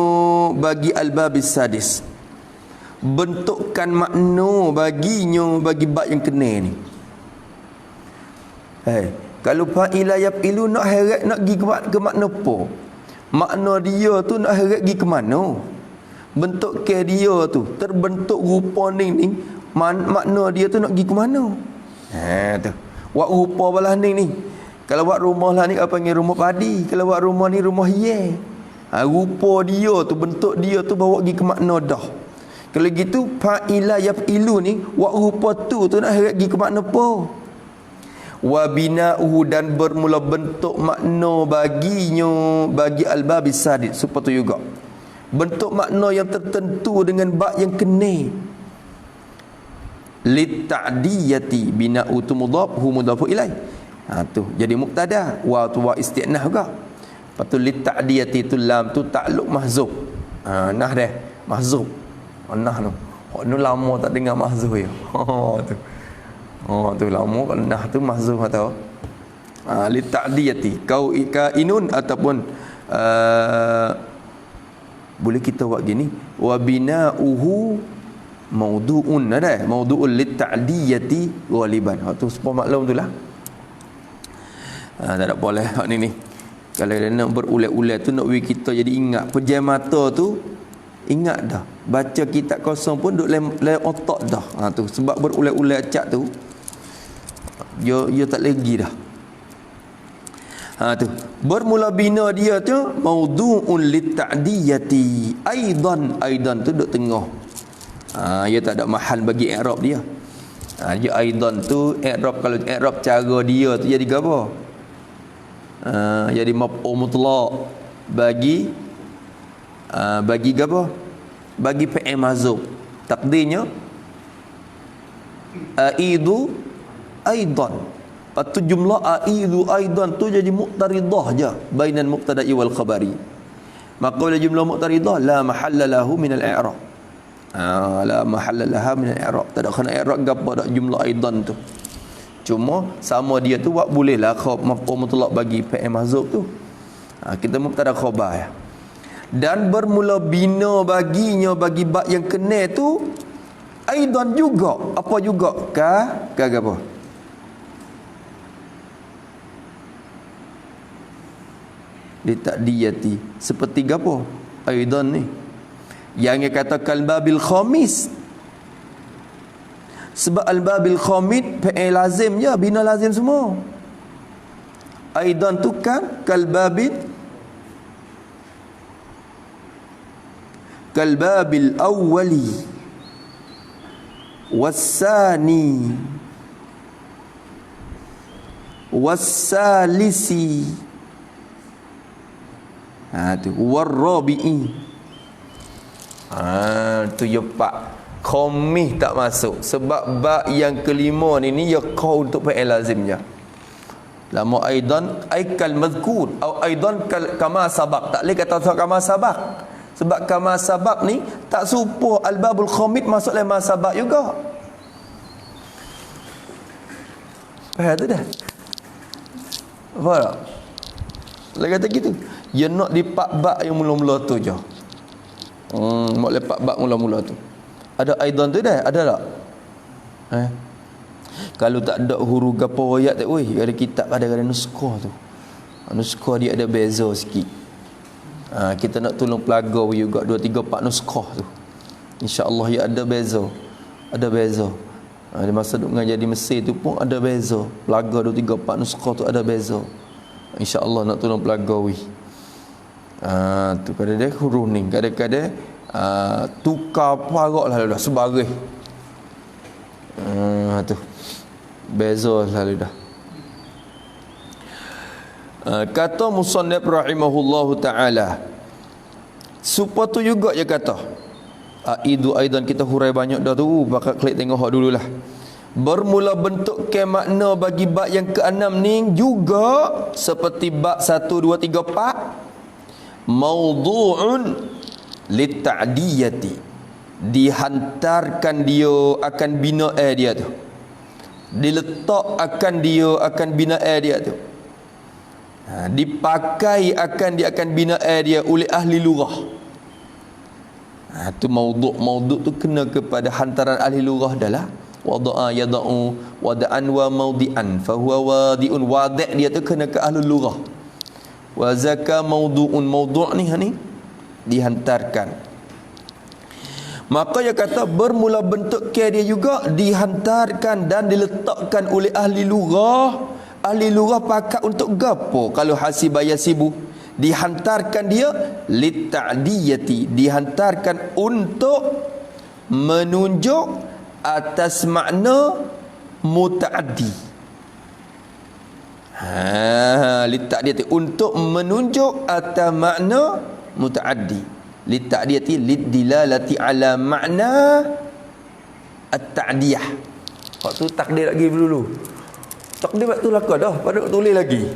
bagi al-babis sadis, bentukkan makna baginyo bagi bab yang kena ni. Kalau fa'ila yaf'ilu nak heret nak pergi ke makna apa? Makna dia tu nak heret pergi ke mana? Bentuk ke dia tu terbentuk rupa ni makna dia tu nak pergi ke mana? Tu. Buat rupa belah ni. Kalau buat rumah lah ni apa panggil rumah padi. Kalau buat rumah ni rumah hias. Rupa dia tu, bentuk dia tu bawa pergi ke makna dah. Kalau gitu fa'ila yaf'ilu ni buat rupa tu nak heret pergi ke makna apa? Wa bina'uhu, dan bermula bentuk makna baginya bagi al-babis sadid seperti juga. Bentuk makna yang tertentu dengan bab yang kena. Lit'adiyati bina'u tu mudhaf hu mudhafu ilaih. Tu jadi mubtada, wa tu wa isti'nah juga. Lepas tu lit'adiyati tu lam tu takluk mahzuf. Nah dah mahzuf. Nah tu. Nu lama tak dengar mahzuf ya. Tu. Tu lama kan nah tu mahzuf atau lit'adiyati kau kainun ataupun boleh kita buat gini, wa bina'uhu maudu'un, ada maudu'un lit'adiyati ghaliban. Tu sepuluh maklum tu lah. Tak ada boleh hak ni. Kalau dia nak berulat-ulat tu nak bagi kita jadi ingat pejam mata tu, ingat dah. Baca kitab kosong pun duk lem otak dah. Tu sebab berulat-ulat acak tu dia tak lagi dah. Tu bermula bina dia tu maudu'un lit'adiyati aidan tu duk tengah. Dia tak ada mahal bagi i'rab dia. Dia aidan tu i'rab, kalau i'rab cara dia tu jadi apa? Jadi maf'ul mutlaq bagi apa? Bagi fi'il mahzuf. Takdirnya aidu aidan. Patu jumlah aidu aidan tu jadi muqtaridah je bainan muqtada'i wal khabari. Maka bila jumlah muqtaridah la mahalla lahu min al-i'rab. La mahalla laha min al-i'rab. Tak ada kena i'rab gapo dak jumlah aidan tu. Cuma sama dia tu buat boleh lah maf'ul mutlaq bagi fi'il mahzuf tu. Kita mubtada khabar ya. Dan bermula bina baginya bagi bab yang kena tu aidan juga. Apa juga? Ka apa? Litadiyati seperti apa? Aidan ni yang dia kata kalbabil khamis. Sebab al-babil khamid fi'il lazim je, bina lazim semua. Aidan tu kan kalbabil awwali wassani wassalisi tu warrabi'i. Tu ya pak khamih tak masuk sebab bab yang kelima ni ya kau untuk fi'il lazim je. Lama aidan aikal mazkur atau aidan kama sabaq, tak boleh kata kama sabaq sebab kama sabaq ni tak serupa al-babul khamid masuk dalam sabaq juga. Faham tu dah? Apa tak? Dia kata gitu. Dia nak di pak bab yang mula-mula tu je. Mak lepak bab mula-mula tu. Ada aidan tu dah? Ada tak? Kalau tak ada huruf gapo ayat tak oi, ada kitab kadang-kadang nuskah tu. Nuskah dia ada beza sikit. Kita nak tolong pelaga juga 2 3 4 nuskah tu. Insya-Allah ya ada beza. Ada beza. Di masa duk mengajar di Mesir tu pun ada beza. Pelaga 2 3 4 nuskah tu ada beza. Insya-Allah nak tolong pelaga tu kadang dia huruf ni kadang-kadang tukar parok lah dah sebagai tu beza lalu dah. Kata musannif rahimahullahu taala supaya tu juga dia kata aidu aidan kita hurai banyak dah tu, bakal klik tengok hak dululah. Bermula bentuk ke makna bagi bab yang ke-6 ni juga seperti bab 1 2 3 4 maudu'un lit'adiyati, dihantarkan dia akan bina dia tu, diletak akan dia akan bina dia tu. Dipakai dia akan bina dia oleh ahli lughah. Tu maudhu' tu kena kepada hantaran ahli lughah adalah wada'a yada'u wada'an wa maudi'an fahuwa wadi'un. Wadi' dia tu kena ke ahli lughah. Wa zaka maudhu'un. Maudhu' ni dihantarkan. Maka dia kata bermula bentuk ke dia juga dihantarkan dan diletakkan oleh ahli lughah. Ahli lughah pakai untuk gapo? Kalau hasiba yasibu, dihantarkan dia lita'diyati, dihantarkan untuk menunjuk atas makna mutaaddi. Lita'diyati, untuk menunjuk atas makna mutaaddi. Lita'diyati lidilalati ala makna at-ta'diyah. Waktu takdir lagi dulu. Takdir waktu lakar dah, pada tulis lagi.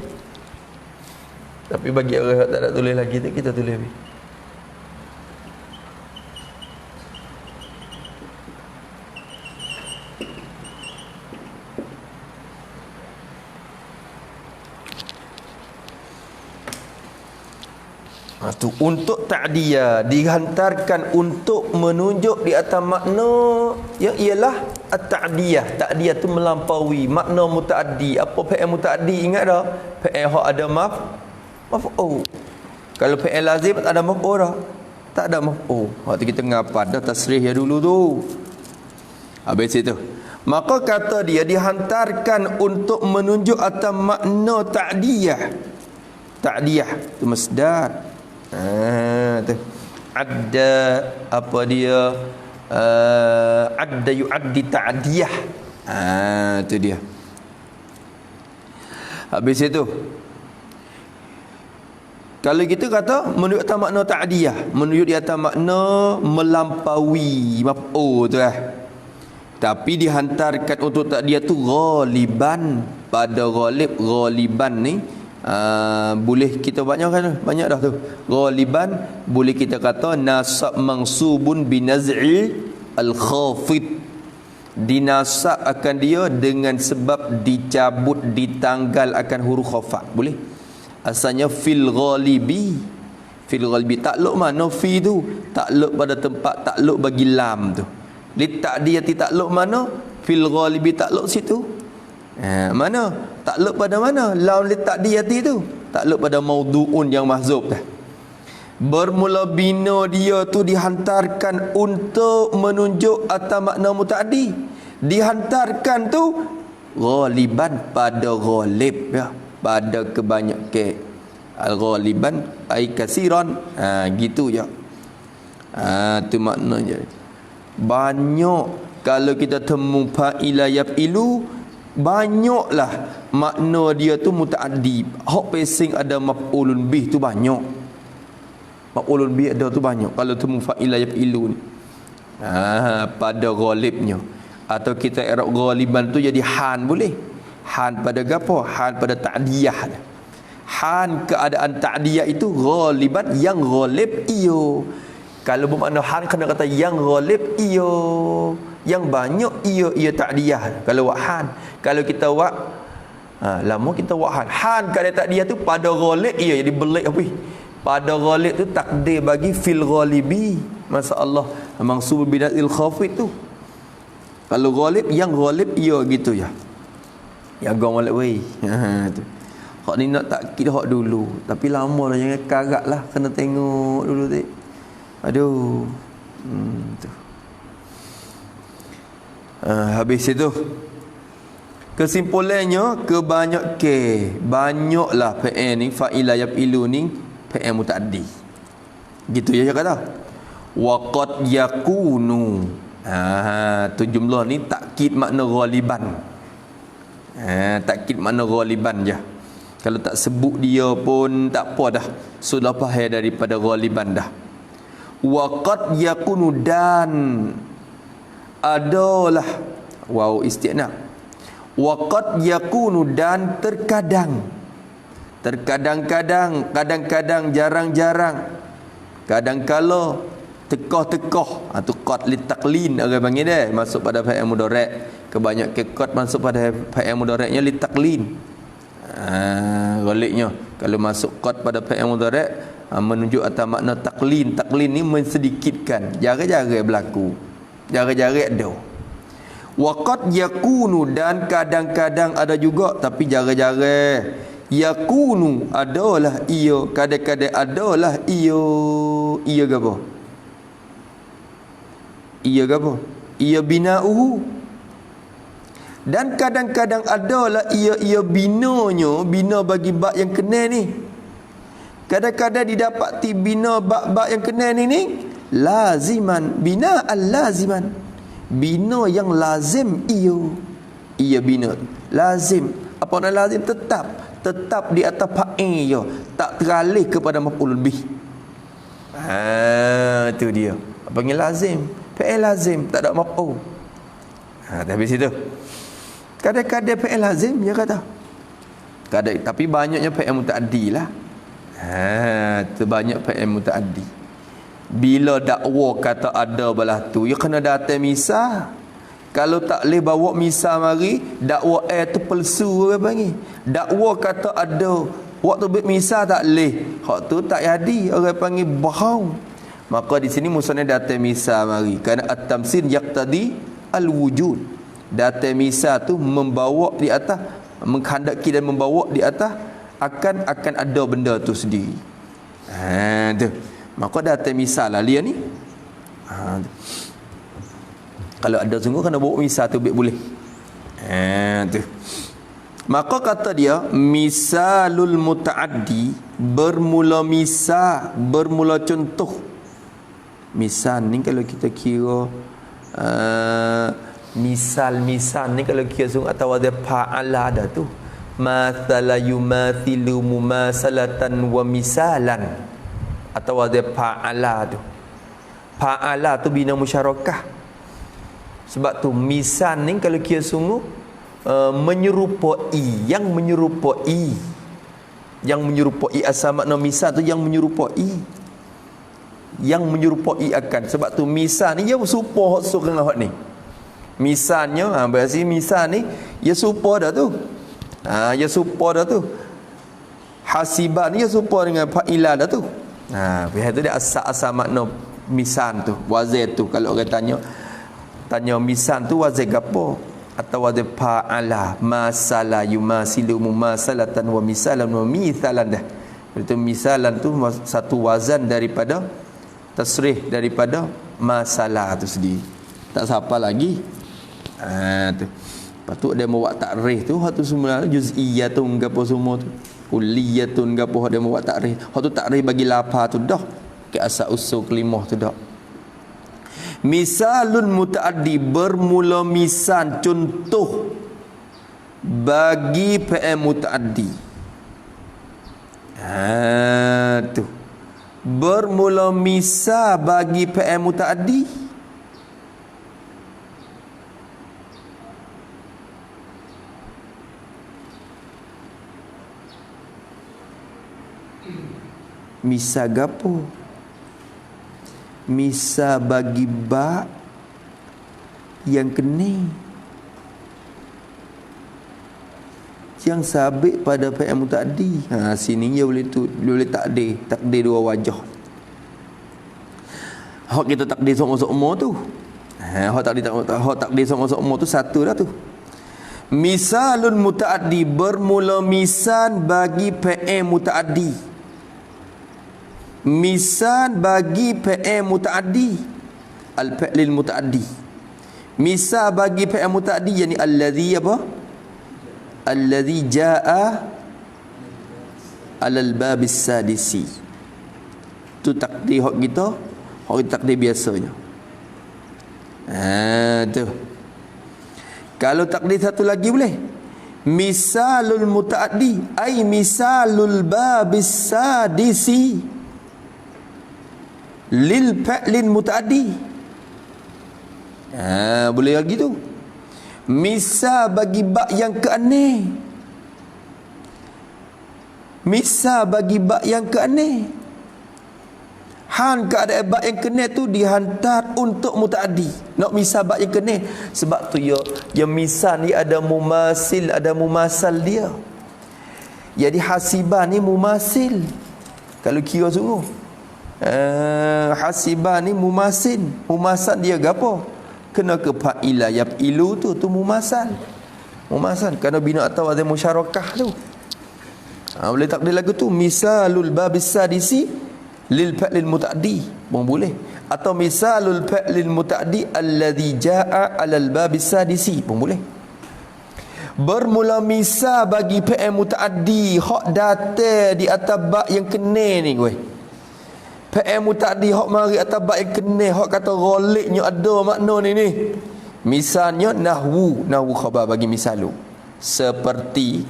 Tapi bagi orang yang tak nak tulis lagi tu, kita tulis lagi. Tu untuk ta'diyah, dihantarkan untuk menunjuk di atas makna yang ialah at-ta'diyah. Ta'diyah tu melampaui makna mutaaddi. Apa fi'il mutaaddi? Ingat dah? Fi'il hak ada maf'ul. Kalau fi'il lazim tak ada maf'ul dah. Tak ada maf'ul. Waktu kita ngapat dah tasrih ya dulu tu. Habis itu. Maka kata dia dihantarkan untuk menunjuk atas makna ta'diyah. Ta'diyah tu masdar. Tu adda apa dia adda yu'addi ta'diyah. Tu dia. Habis itu kalau kita kata menunjuk atas makna ta'diyah, menunjuk di atas makna melampaui maf'ul tu tapi dihantarkan untuk ta'diyah tu ghaliban. Pada ghaliban ni boleh kita banyak dah tu. Ghaliban boleh kita kata nasab mansubun binaz'i al-khafid. Dinasab akan dia dengan sebab dicabut, ditanggal akan huruf khafat. Boleh. Asalnya fil ghalibi. Fil ghalibi takluk mana fi tu? Takluk pada tempat takluk bagi lam tu. Li ta'diyati takluk mana? Fil ghalibi takluk situ. Mana? Takluk pada mana? Lam li ta'diyati tu. Takluk pada maudhu'un yang mahzub dah. Bermula bina dia tu dihantarkan untuk menunjuk atas makna mutaaddi. Dihantarkan tu ghaliban pada ghalib ya, pada kebanyakan. Al-ghaliban ai kasiran. Gitu je. Tu maknanya. Banyak kalau kita temu fa'ila yaf'ilu, banyaklah makna dia tu mutaaddi. Hak pesing ada maf'ulun bih tu banyak. Maf'ulun bih ada tu banyak kalau temu fa'ila yaf'ilu ni. Pada ghalibnya. Atau kita i'rab ghaliban tu jadi han boleh. Han pada gapo? Han pada ta'diyah. Han keadaan ta'diyah itu ghaliban yang ghalib iyo. Kalau bermakna han kena kata yang ghalib iyo, yang banyak ia ta'diyah. Kalau wak han, kalau kita wak lama kita wak han. Han kalau ta'diyah tu pada ghalib ia jadi belik apa? Pada ghalib tu takdir bagi fil ghalibi. Masya-Allah, mansub binatil khafid tu. Kalau ghalib yang ghalib ia gitu ya. Ya gong molek wei. Tu. Hak ni nak takkid hak dulu, tapi lama dah jangan karatlah, kena tengok dulu tu. Aduh. Tu. Habis itu kesimpulannya banyaklah fi'il ni fa'ila yaf'ilu ni fi'il mutaaddi. Gitu ya kata. Wa qad yakunu. Tu jumlah ni takkid makna ghaliban. Takkid makna ghaliban je. Kalau tak sebut dia pun tak apa dah. Sudah faham daripada ghaliban dah. Wa qad yakunu dan adalah waw isti'naf. Wa qad yakunu dan terkadang, kadang-kadang, jarang-jarang, kadang-kala tekah-tekah. Tu qad li taqlin orang panggil dia, masuk pada fa'il mudhari'. Kebanyakan qad masuk pada fa'il mudhari'nya li taqlin. Galiknya Kalau masuk qad pada fi'il mudhari' menunjuk atas makna taklin. Taklin ni mensedikitkan, jarang-jarang berlaku, jarang-jarang ada. Wa qad yakunu, dan kadang-kadang ada juga tapi jarang-jarang. Yakunu, adalah ia, kadang-kadang adalah ia. Ia ke apa? Ia ke apa? Ia bina'uhu. Dan kadang-kadang adalah ia binanya, bina bagi bab yang kena ni. Kadang-kadang didapati bina bab-bab yang kena ni laziman, bina al-laziman, bina yang lazim ia bina lazim. Apa nak lazim? Tetap di atas fa'il je, tak teralih kepada maf'ul bih. Tu dia apa panggil lazim, fa'il lazim, tak ada maf'ul. Tapi situ kadang-kadang fa'il lazim dia kata, kadang, tapi banyaknya fa'il mutaaddi lah. Terbanyak fa'il mutaaddi. Bila dakwa kata ada belah tu, ya kena datang misal. Kalau tak boleh bawa misal mari, dakwa tu palsu orang panggil. Dakwa kata ada, waktu buat misal tak boleh, hak tu tak jadi, orang panggil bohong. Maka di sini musnad datang misal mari, kerana at-tamsil yaqtadi al-wujud. Datang misal tu membawa di atas, menghendaki dan membawa di atas akan ada benda tu sendiri. Tu. Maka datang misal lah dia ni. Kalau ada sungguh kena bawa misal tu boleh. Tu. Maka kata dia misalul mutaaddi, bermula misal, bermula contoh. Misal ni kalau kita kira misal ni kalau kira sungguh atau ada fa'ala ada tu. Mathala yumathilu mumasalatan wa misalan, atau ada fa'ala tu. Fa'ala tu bina musyarakah. Sebab tu misal ni kalau kira sungguh menyerupai, yang menyerupai asal makna misal tu yang menyerupai akan. Sebab tu misal ni dia serupa hak dengan hak ni. Misalnya berarti misal ni dia serupa dah tu. Ya serupa dah tu. Hasiban ni dia serupa dengan fa'ilah dah tu. Pihak tu dia asal makna misal tu, wazan tu. Kalau orang tanya misal tu wazan apa? Atau wazan fa'ala, masala yumasilu mumasalatan wa misalan wa mithalan dah. Itu misalan tu satu wazan daripada tasrih, daripada masalah tu sendiri. Tak siapa lagi. Tu. Lepas tu dia mau buat takrih tu, hak tu semua juz'iyatun gapo semua tu. Kulliyatun gapo hak dia mau buat takrih. Hak tu takrih bagi lafaz tu dah. Ke asal usul kelimah tu dah. Misalun mutaaddi, bermula misal contoh bagi fi'il mutaaddi. Tu. Bermula misal bagi fi'il mutaaddi. Misal gapo? Misal bagi ba yang kena, yang sabit pada fi'il mutaaddi. Sini dia boleh takdir dua wajah. Hak kita takdir semua tu. Hak takdir semua tu satu dah tu. Misalun mutaaddi, bermula misal bagi fi'il mutaaddi. Misal bagi fi'il mutaaddi, al-fi'lil mutaaddi. Misal bagi fi'il mutaaddi yani allazi apa? Allazi jaa alal babis sadisi. Tu takdir hak kita, hak takdir biasanya. Tu. Kalau takdir satu lagi boleh. Misalul mutaaddi ai misalul babis sadisi lil fa'lin mutaaddi. Boleh lagi tu. Misal bagi bab yang keaneh. Misal bagi bab yang keaneh. Han keadaan bab yang kena tu dihantar untuk mutaaddi. Nak misal bab yang kena. Sebab tu ya misal ni ada mumasil, ada mumasal dia. Jadi hasibah ni mumasil. Kalau kira sungguh. Hasibah ni mumasil. Mumasal dia gapo? Kena ke fa'ila yaf'ilu tu mumasal. Mumasal kerana bina atau ada musyarakah tu. Boleh takdir lagu tu misalul babis sadisi lil fa'lil muta'addi. Boleh. Atau misalul fa'lil muta'addi alladhi ja'a 'alal babis sadisi. Boleh. Bermula misal bagi fi'il muta'addi hak datang di atas bab yang kena ni gue. Fi'il muta'addi hak mari atas bab yang kena, hak kata ghaliknya ada makna ni. Misalnya nahwu khabar bagi misalu. Seperti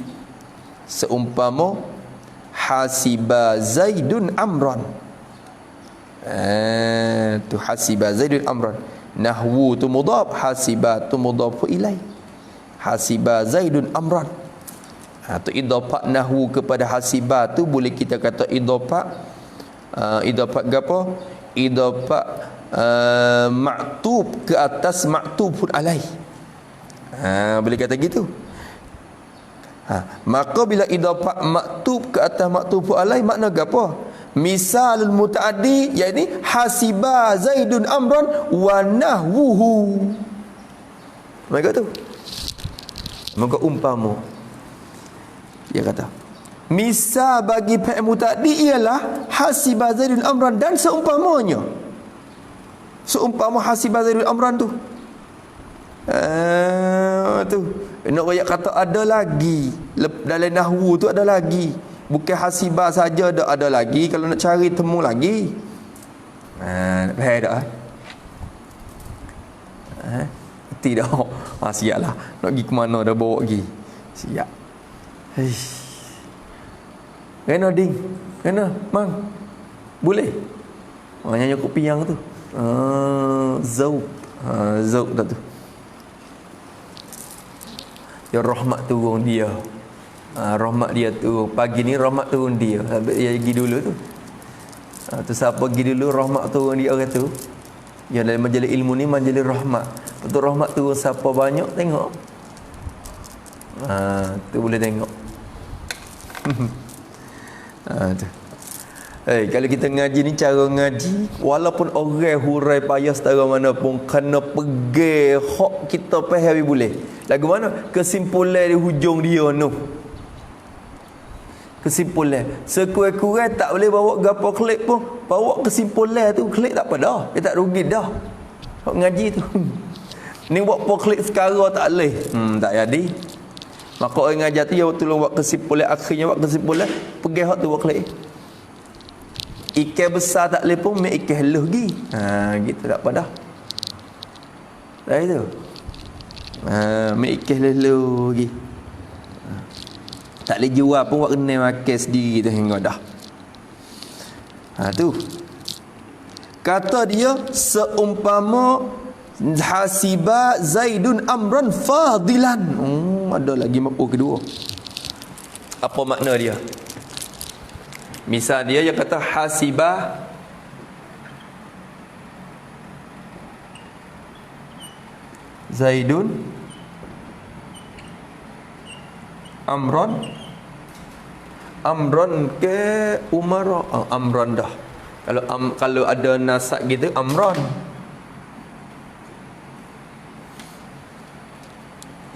seumpama hasiba Zaidun amran. Tu hasiba Zaidun amran. Nahwu tu mudhaf, hasiba tu mudhaf ilaih. Hasiba Zaidun amran. Tu idafah nahwu kepada hasiba tu boleh kita kata idafah gapo? Idafah maktub ke atas maktubun alaih. Boleh kata gitu. Maka bila idafah maktub ke atas maktubun alaih makna gapo? Misalul mutaaddi yakni hasiba Zaidun amran wa nahwuhu. Maka tu. Maka umpama dia kata misal bagi fi'il mutaaddi ialah hasiba Zaidun amran dan seumpamanya. Seumpama hasiba Zaidun amran tu. Tu nak royak kata ada lagi dalam nahwu tu ada lagi. Bukan hasiba saja ada lagi. Kalau nak cari temu lagi. Faham tak? Tidak. Siaplah. Nak pergi ke mana dah bawa pergi. Siap. Kena ding. Kena mang. Boleh. Nyanyi kopi yang tu. Zauq. Zauq dah tu. Ya rahmat turun dia. Rahmat dia turun. Pagi ni rahmat turun dia. Dia pergi dulu tu. Tu siapa pergi dulu rahmat turun dia orang tu. Yang dalam majlis ilmu ni majlis rahmat. Betul rahmat turun siapa banyak tengok. Tu boleh tengok. Tu. Kalau kita ngaji ni cara ngaji walaupun orang hurai payah setara mana pun kena pergi hak kita faham boleh. Lagu mana? Kesimpulan di hujung dia noh. Kesimpulan. Sekurang-kurang tak boleh bawa gapo klik pun. Bawa kesimpulan tu klik tak apa dah. Dia tak rugi dah. Hak ngaji tu. Ni buat klik sekarang tak boleh. Tak jadi. Maka orang ngajar tu dia tolong buat kesimpulan akhirnya buat kesimpulan pergi hak tu buat klik. Ikan besar tak boleh pun mek ikan heluh gi. Gitu tak apa dah. Dah itu. Mek ikan heluh gi. Tak boleh jual pun buat kena makan sendiri tu hingga dah. Tu. Kata dia seumpama hasiba Zaidun amran fadilan. Ada lagi maf'ul kedua. Apa makna dia? Misal dia kata hasiba Zaidun amran ke Umar. Amran dah. Kalau ada nasab gitu amran.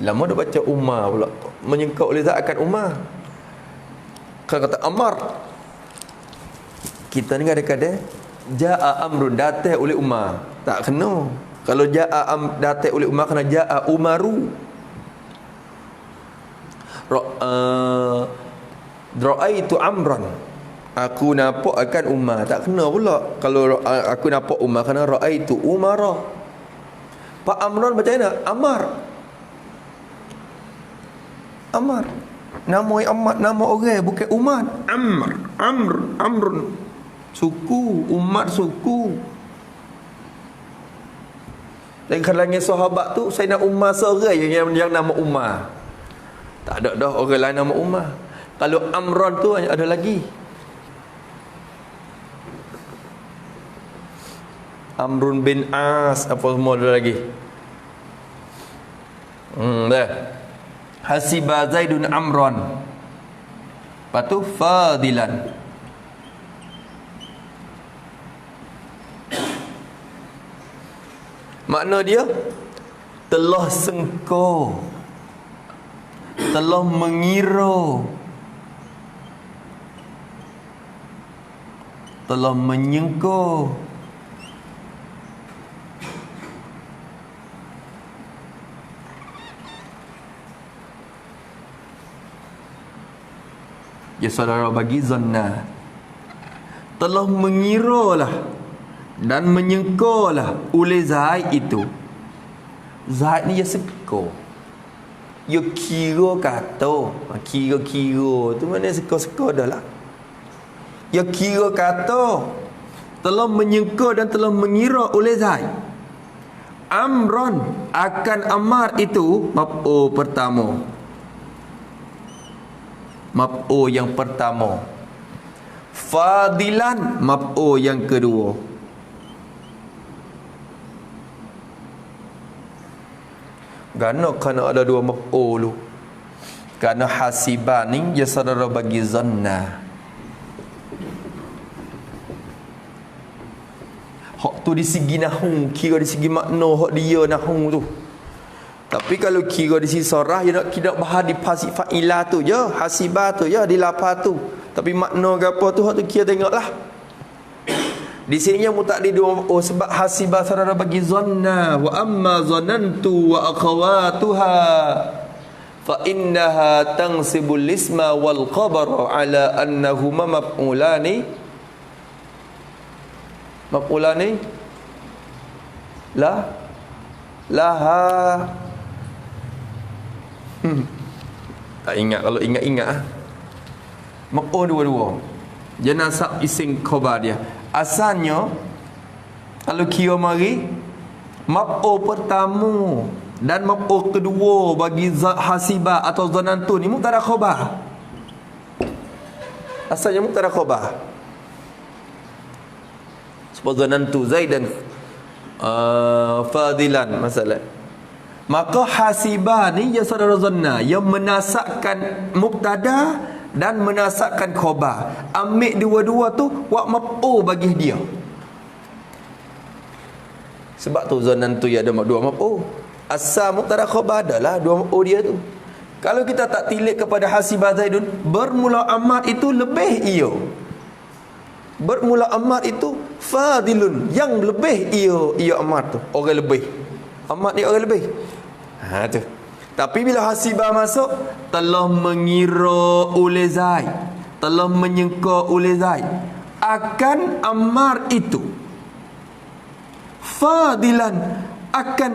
Lama dah baca Umar pula. Menyengkau oleh zat akan Umar. Kalau kata Amar, kita ni kadang-kadang ja'a amrun datang oleh Umar. Tak kena. Kalau ja'a datang oleh Umar kena ja'a Umaru. Ra'aitu amran. Aku nampak akan Umar. Tak kena pula. Kalau aku nampak Umar kena ra'aitu Umara. Pak Amran macam mana? Amar. Nama Amar, nama orang bukan Umar. Amrun. Suku, umat suku. Dan kalangan sahabat tu saya nak Umar seorang yang nama Umar. Tak ada dah orang lain nama Umar. Kalau Amran tu ada lagi. Amrun bin As apa semua ada lagi. Dah. Hasiba Zaidun amran. Lepas tu fadilan. Makna dia telah sengko, telah mengira, telah menyengko. Ya saudara bagi zanna, telah mengiralah dan menyengkalah oleh Zaid itu. Zaid ni dia seko, dia kira kata, kira-kira tu mana seko-seko dah lah. Dia kira kata, telah menyengka dan telah mengira oleh Zaid amron, akan Ammar itu. Maf'ul pertama, maf'ul yang pertama. Fadilan, maf'ul yang kedua. Kerana ada dua maf'ul lu. Kerana hasiban ni dia saudara bagi zanna. Hak tu di segi nahwu, kira di segi makna hak dia nahwu tu. Tapi kalau kira di sisi sarah, dia nak kira bahas di pasif fa'ilah tu je, hasibah tu je, di lapar tu. Tapi makna ke apa tu hak tu kira tengoklah. Di sini yang mutaaddi dua, sebab hasibah saudara bagi zanna, wa amma zanantu wa akhawatuha fa innaha tansibul isma wal khabara ala annahuma maf'ulani laha. Tak ingat, kalau ingat-ingat maf'ul dua-dua. Dia nasab isim khabar dia. Asalnya kalau kira mari maf'ul pertama dan maf'ul kedua bagi hasibah atau zanantu ni mubtada khabar. Asalnya mubtada khabar. Sebab zanantu Zaidan fadilan masalah. Maka hasibah ni ya saudara zanna yang menasabkan mubtada dan menasabkan khabar. Ambil dua-dua tu buat maf'ul bagi dia. Sebab tu zanantu ya ada dua maf'ul. Asal mubtada khabar adalah dua maf'ul dia tu. Kalau kita tak tilik kepada hasibah Zaidun, bermula Ammar itu lebih ia. Bermula Ammar itu fadilun, yang lebih ia Ammar tu, orang lebih. Ammar ni orang lebih. Ha tu. Tapi bila hasibah masuk, telah mengira oleh Zaid, telah menyangka oleh Zaid akan Ammar itu fadilan, akan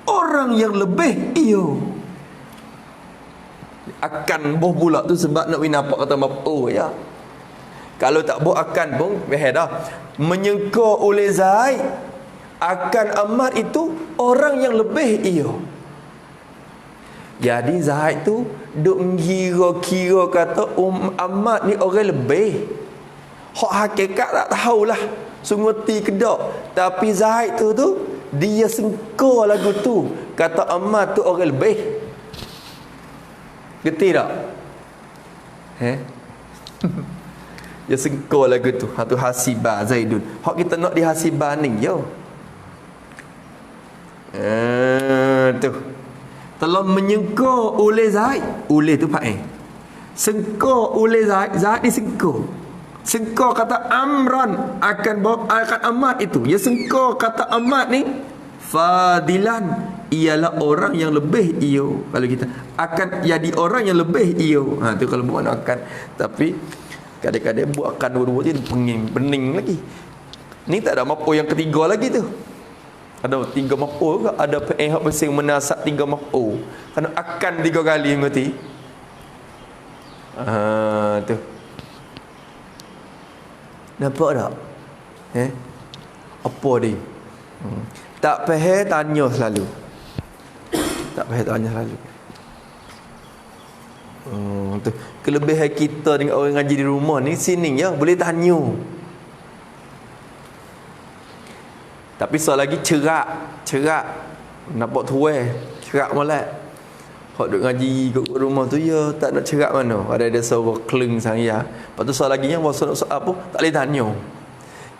orang yang lebih ia. Akan boh pula tu sebab nak nampak kata maf'ul ya. Kalau tak boh akan pun faham dah. Menyangka oleh Zaid akan Ammar itu orang yang lebih ia. Jadi Zaid tu duk mengira-kira kata Ammar ni orang lebih. Hak hakikat tak tahulah, sungguh ti kedak. Tapi Zaid tu dia sengka lagu tu kata Ammar tu orang lebih. Gerti tak? Dia sengka lagu tu. Hak tu hasibah Zaidun. Hak kita nak di hasibah ni yo. Tu telah menyengka oleh Zaid. Oleh tu fa'il. Sengka oleh Zaid. Zaid ni sengka. Sengka kata amran akan Ammar itu. Ya sengka kata Ammar ni fadilan, ialah orang yang lebih iyo. Kalau kita akan jadi orang yang lebih iyo. Ha tu kalau buat akan. Tapi kadang-kadang buat akan dua-dua je pening lagi. Ni tak ada maf'ul yang ketiga lagi tu. Ada tiga maf'ul ke? Ada fi'il hak mesti menasab tiga maf'ul. Kerana akan tiga kali mengerti. Tu. Nampak tak? Apa dia? Tak faham tanya selalu. Tak faham tanya selalu. Tu. Kelebihan kita dengan orang ngaji di rumah ni sini ya, boleh tanya. Tapi soal lagi cerak nampak tuai, cerak molek. Hak duk ngaji kat rumah tu ya tak nak cerak mana. Ada suara kleng saya. Lepas tu soal lagi yang nak soal apa tak boleh tanya.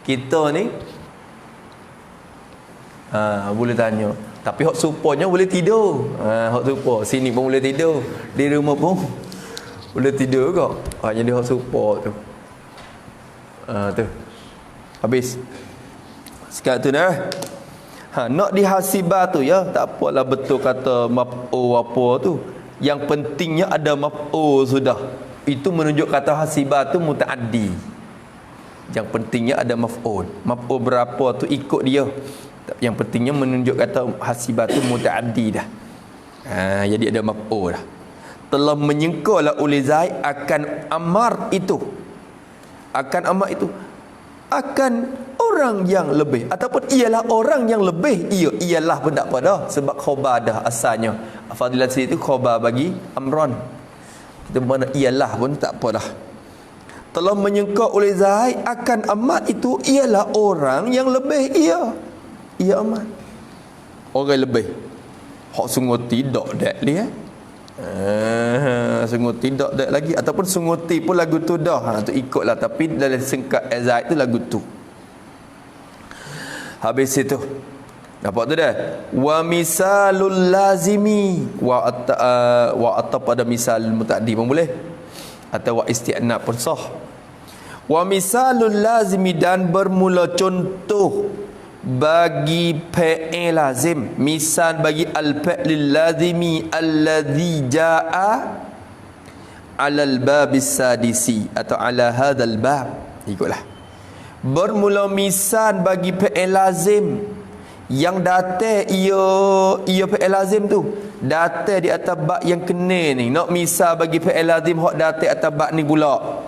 Kita ni boleh tanya. Tapi hak supaya boleh tidur. Hak supa sini pun boleh tidur. Di rumah pun boleh tidur kok. Jadi hak supa tu. Tu. Habis. Sekarang tu dah. Nak dihasibah tu ya, tak apalah betul kata maf'ul apa tu. Yang pentingnya ada maf'ul sudah. Itu menunjuk kata hasibah tu mutaaddi. Yang pentingnya ada maf'ul. Maf'ul berapa tu ikut dia. Yang pentingnya menunjuk kata hasibah tu mutaaddi dah. Jadi ada maf'ul dah. Telah menyengkalah oleh Zaid akan amar itu. Akan amar itu. Akan orang yang lebih ataupun ialah orang yang lebih ialah pun tak apa dah sebab khabar dah asalnya fadilah sini tu khabar bagi amran kita mana ialah pun tak apa dah telah menyangka oleh Zaid akan amat itu ialah orang yang lebih ia amat orang lebih hak sungguh tidak dak dia sungguh tidak dak lagi ataupun sungguh ti pun lagu tu dah tu ikutlah tapi dalam singkat Zaid tu lagu tu. Habis itu dapat tu dah wa misalul lazimi wa atau pada misal mutaddi pun boleh atau wa isti'nab pun sah. Wa misalul lazimi dan bermula contoh bagi fi'il lazim misal bagi al-fi'lil lazimi alladhi jaa alal babis sadisi atau ala hadzal bab ikutlah bermula misal bagi fi'il lazim yang datang ia fi'il lazim tu datang di atas bab yang kena ni nak misal bagi fi'il lazim hok datang atas bab ni pula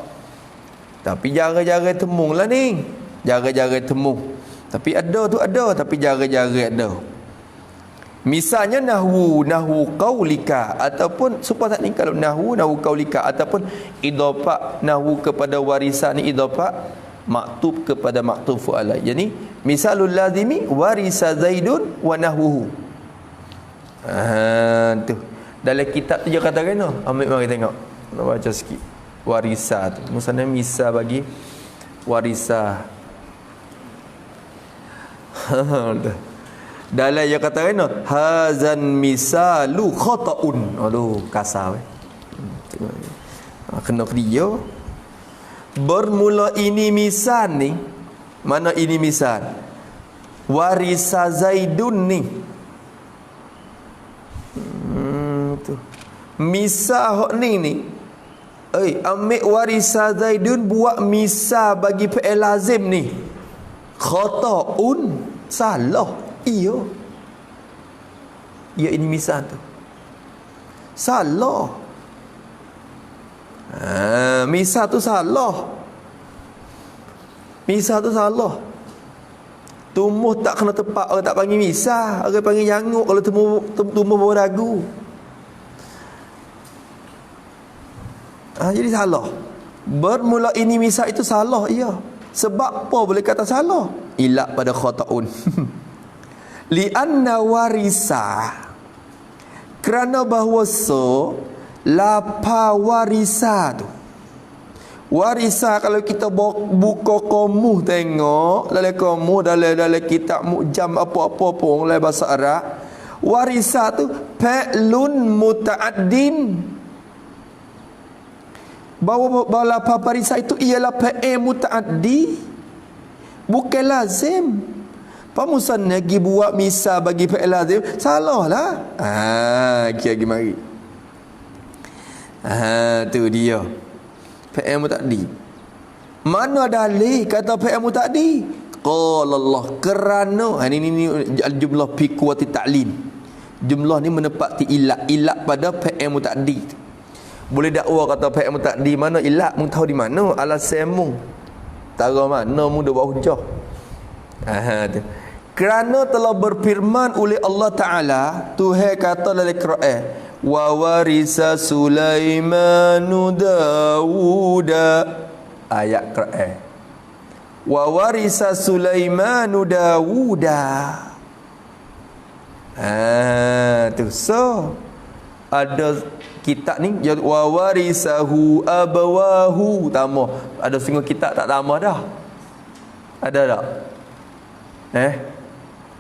tapi jarang-jarang temung lah ni jarang-jarang temung tapi ada tu ada tapi jarang-jarang ada misalnya nahwu qaulika ataupun supaya tak ni kalau nahwu qaulika ataupun idafah nahwu kepada warisan ni idafah maktub kepada maktuf alai. Jadi misalul lazimi warisa Zaidun wa nahwuhu. Tu. Dalam kitab tu dia kata kena. Ambil mari tengok. Nak baca sikit. Warisa tu. Maksudnya misal bagi warisa. Dalam dia kata kena hazan misalu khata'un. Aduh kasar weh. Kena dia. Bermula ini misal ni mana ini misal warisa Zaidun ni tu misal hok ni ambil warisa Zaidun buat misal bagi fi'il lazim ni khata'un salah iya ini misal tu salah misal tu salah tumbuh tak kena tepat orang tak panggil misal orang panggil janguk kalau tumbuh bawah dagu jadi salah bermula ini misal itu salah iya sebab apa boleh kata salah ilak pada khata'un li'anna warisa kerana bahawa lapa warisa tu warisa kalau kita buka qamus tengok dalam qamus dalam kitab mu'jam apa-apa pun dalam bahasa Arab warisa tu fa'lun muta'addin bahawa lapa warisa itu ialah fa'il muta'addi bukan lazim pamusan lagi buat misal bagi fa'il lazim salah lah lagi mari tu dia fi'il muta'addi mana dalil kata fi'il muta'addi qala Allah kerana ini jumlah fi quwwati ta'lil jumlah ni menepati ilat pada fi'il muta'addi boleh dakwa kata fi'il muta'addi mana ilat mu tahu di mana alasan mu tara mana mu dah buat hujah tu kerana telah berfirman oleh Allah Ta'ala Tuhan kata dalam Quran wa warisa Sulaimanu Dawuda ayat Quran wa warisa Sulaimanu Dawuda tu so ada kitab ni wa warisahu abawahu tambah. Ada setengah kitab tak tambah dah. Ada tak?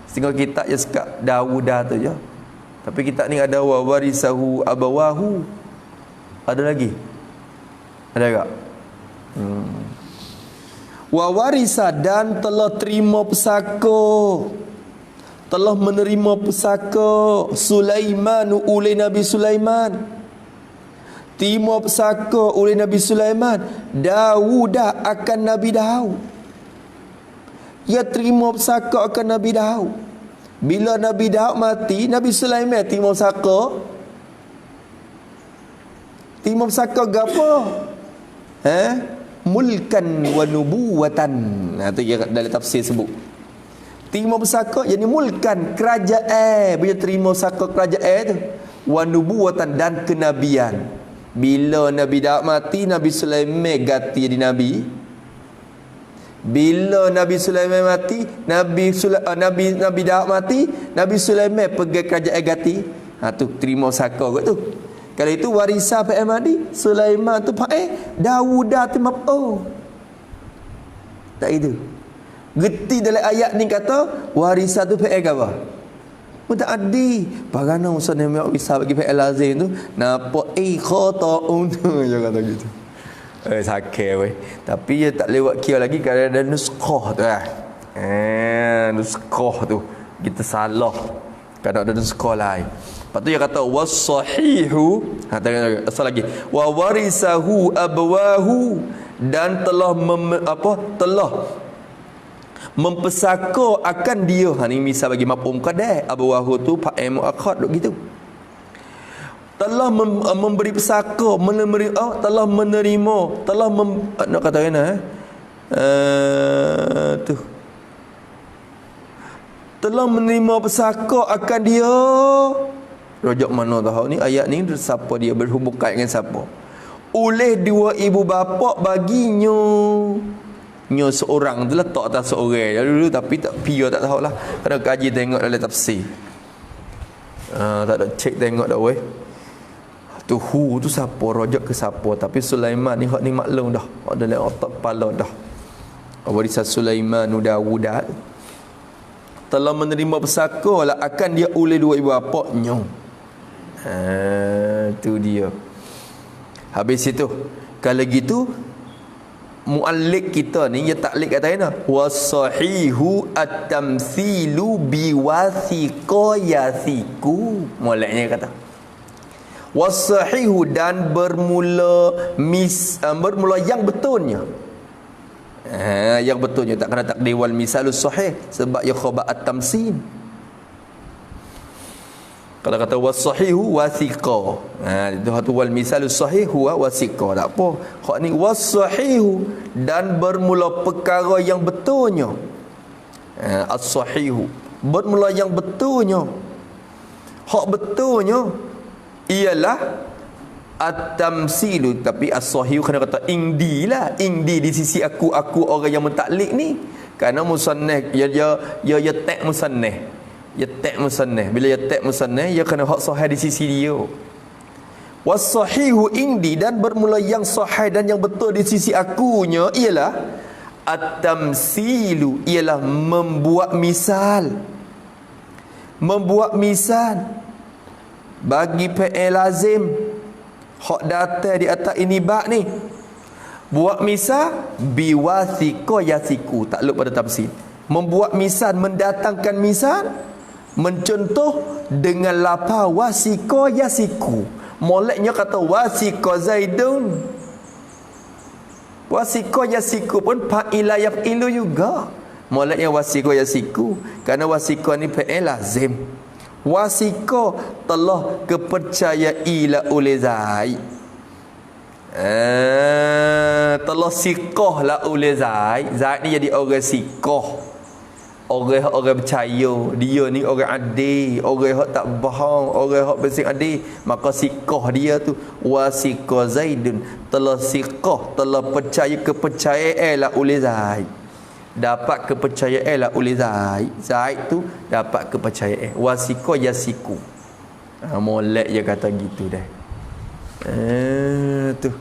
Setengah kitab je sekat Dawudah tu je. Tapi kitab ni ada wa warisahu abawahu. Ada lagi? Ada tak? Wa warisa dan telah terima pesaka, telah menerima pesaka Sulaiman oleh Nabi Sulaiman. Terima pesaka oleh Nabi Sulaiman Dawudah akan Nabi Daud. Ia terima pesaka akan Nabi Daud. Bila Nabi Daud mati, Nabi Sulaiman terima pesaka. Terima pesaka gapo? Mulkan wa nubuwatan. Tu dia dalam tafsir sebut. Terima pesaka yakni mulkan, kerajaan. Bila terima pesaka kerajaan tu, wa nubuwatan dan kenabian. Bila Nabi Daud mati, Nabi Sulaiman ganti jadi nabi. Bila Nabi Sulaiman mati, Nabi Daud mati, Nabi Sulaiman pergi kerajaan ganti. Tu terima pesaka kot tu. Kalau itu warisah Pak Ahmadi, Sulaiman tu Pak Dawudah tu mapo. Tak itu. Geti dalam ayat ni kata warisah tu Pak apa? Mutaaddi. Bagaimana usah nama warisah bagi Pak Lazim tu? Napa khataun tu dia kata gitu. Sakit weh. Tapi dia tak lewat kira lagi kerana ada nuskah tu lah. Nuskah tu kita salah. Kadang ada nuskah lain. Lepas tu dia kata was-sahihu, asal lagi wa warisahu abawahu dan telah telah mempesaka akan dia. Ni misal bagi mafhum qadah, abawahu tu fa'il muakhad duk gitu. Telah memberi pesaka, telah menerima, nak kata kena tu telah menerima pesaka akan dia. Rojak mana tahu ni ayat ni siapa dia berhubungan dengan siapa? Oleh dua ibu bapa baginya. Nyo seorang tu letak atas seorang dulu tapi tak pia tak tahulah. Kena kaji tengok dalam tafsir. Tak ada cek tengok dah weh. Tu hu tu siapa, rojak ke siapa? Tapi Sulaiman ni hak ni maklum dah. Hak dalam otak kepala dah. Warisah Sulaiman Dawudah telah menerima pesaka lah akan dia oleh dua ibu bapaknya. Tu dia. Habis itu kalau gitu muallik kita ni dia taklid kata ana wasahihu at-tamthilu biwathiqa yathiku. Mualliknya kata wasahihu dan bermula yang betulnya. Yang betulnya tak kena takdir wal misalus sahih sebab ya khabar at-tamsin. Kalau kata was-sahihu wasiqa, itu hatu wal misalus sahih huwa wasiqa. Tak apa. Hak ni was-sahihu dan bermula perkara yang betulnya. As-sahihu bermula yang betulnya. Hak betulnya ialah at-tamsilu, tapi as-sahihu kena kata indi lah. Indi di sisi aku orang yang mentaklik ni. Kerana musannaf ya tag musannaf. Ya tag musannaf. Bila ya tag musannaf ya kena hak sahih di sisi dia. Was-sahihu indi dan bermula yang sahih dan yang betul di sisi akunya ialah at-tamsilu, ialah membuat misal. Membuat misal bagi fi'il lazim hak datang di atas ini bab ni. Buat misal biwathiqa yasiku, takluk pada tafsir. Membuat misal, mendatangkan misal, mencontoh dengan lafaz wasiqa yasiku. Moleknya kata wasiqa zaidun. Wasiqa yasiku pun fa'ila yaf'ilu juga. Moleknya wasiqa yasiku kerana wasiqa ni fi'il lazim. Wasiqa telah kepercayai la oleh Zaid. Telah siqah la oleh Zaid. Zaid ni jadi orang siqah. Orang percaya. Dia ni orang adil, orang hak tak bohong, orang hak bersih adil. Maka siqah dia tu wasiqa Zaidun, telah siqah, telah percaya kepercayaan la oleh Zaid. Dapat kepercayaan lah oleh Zaid. Zaid tu dapat kepercayaan. Wasiqa yasiku. Molek je kata gitu dah. Tu.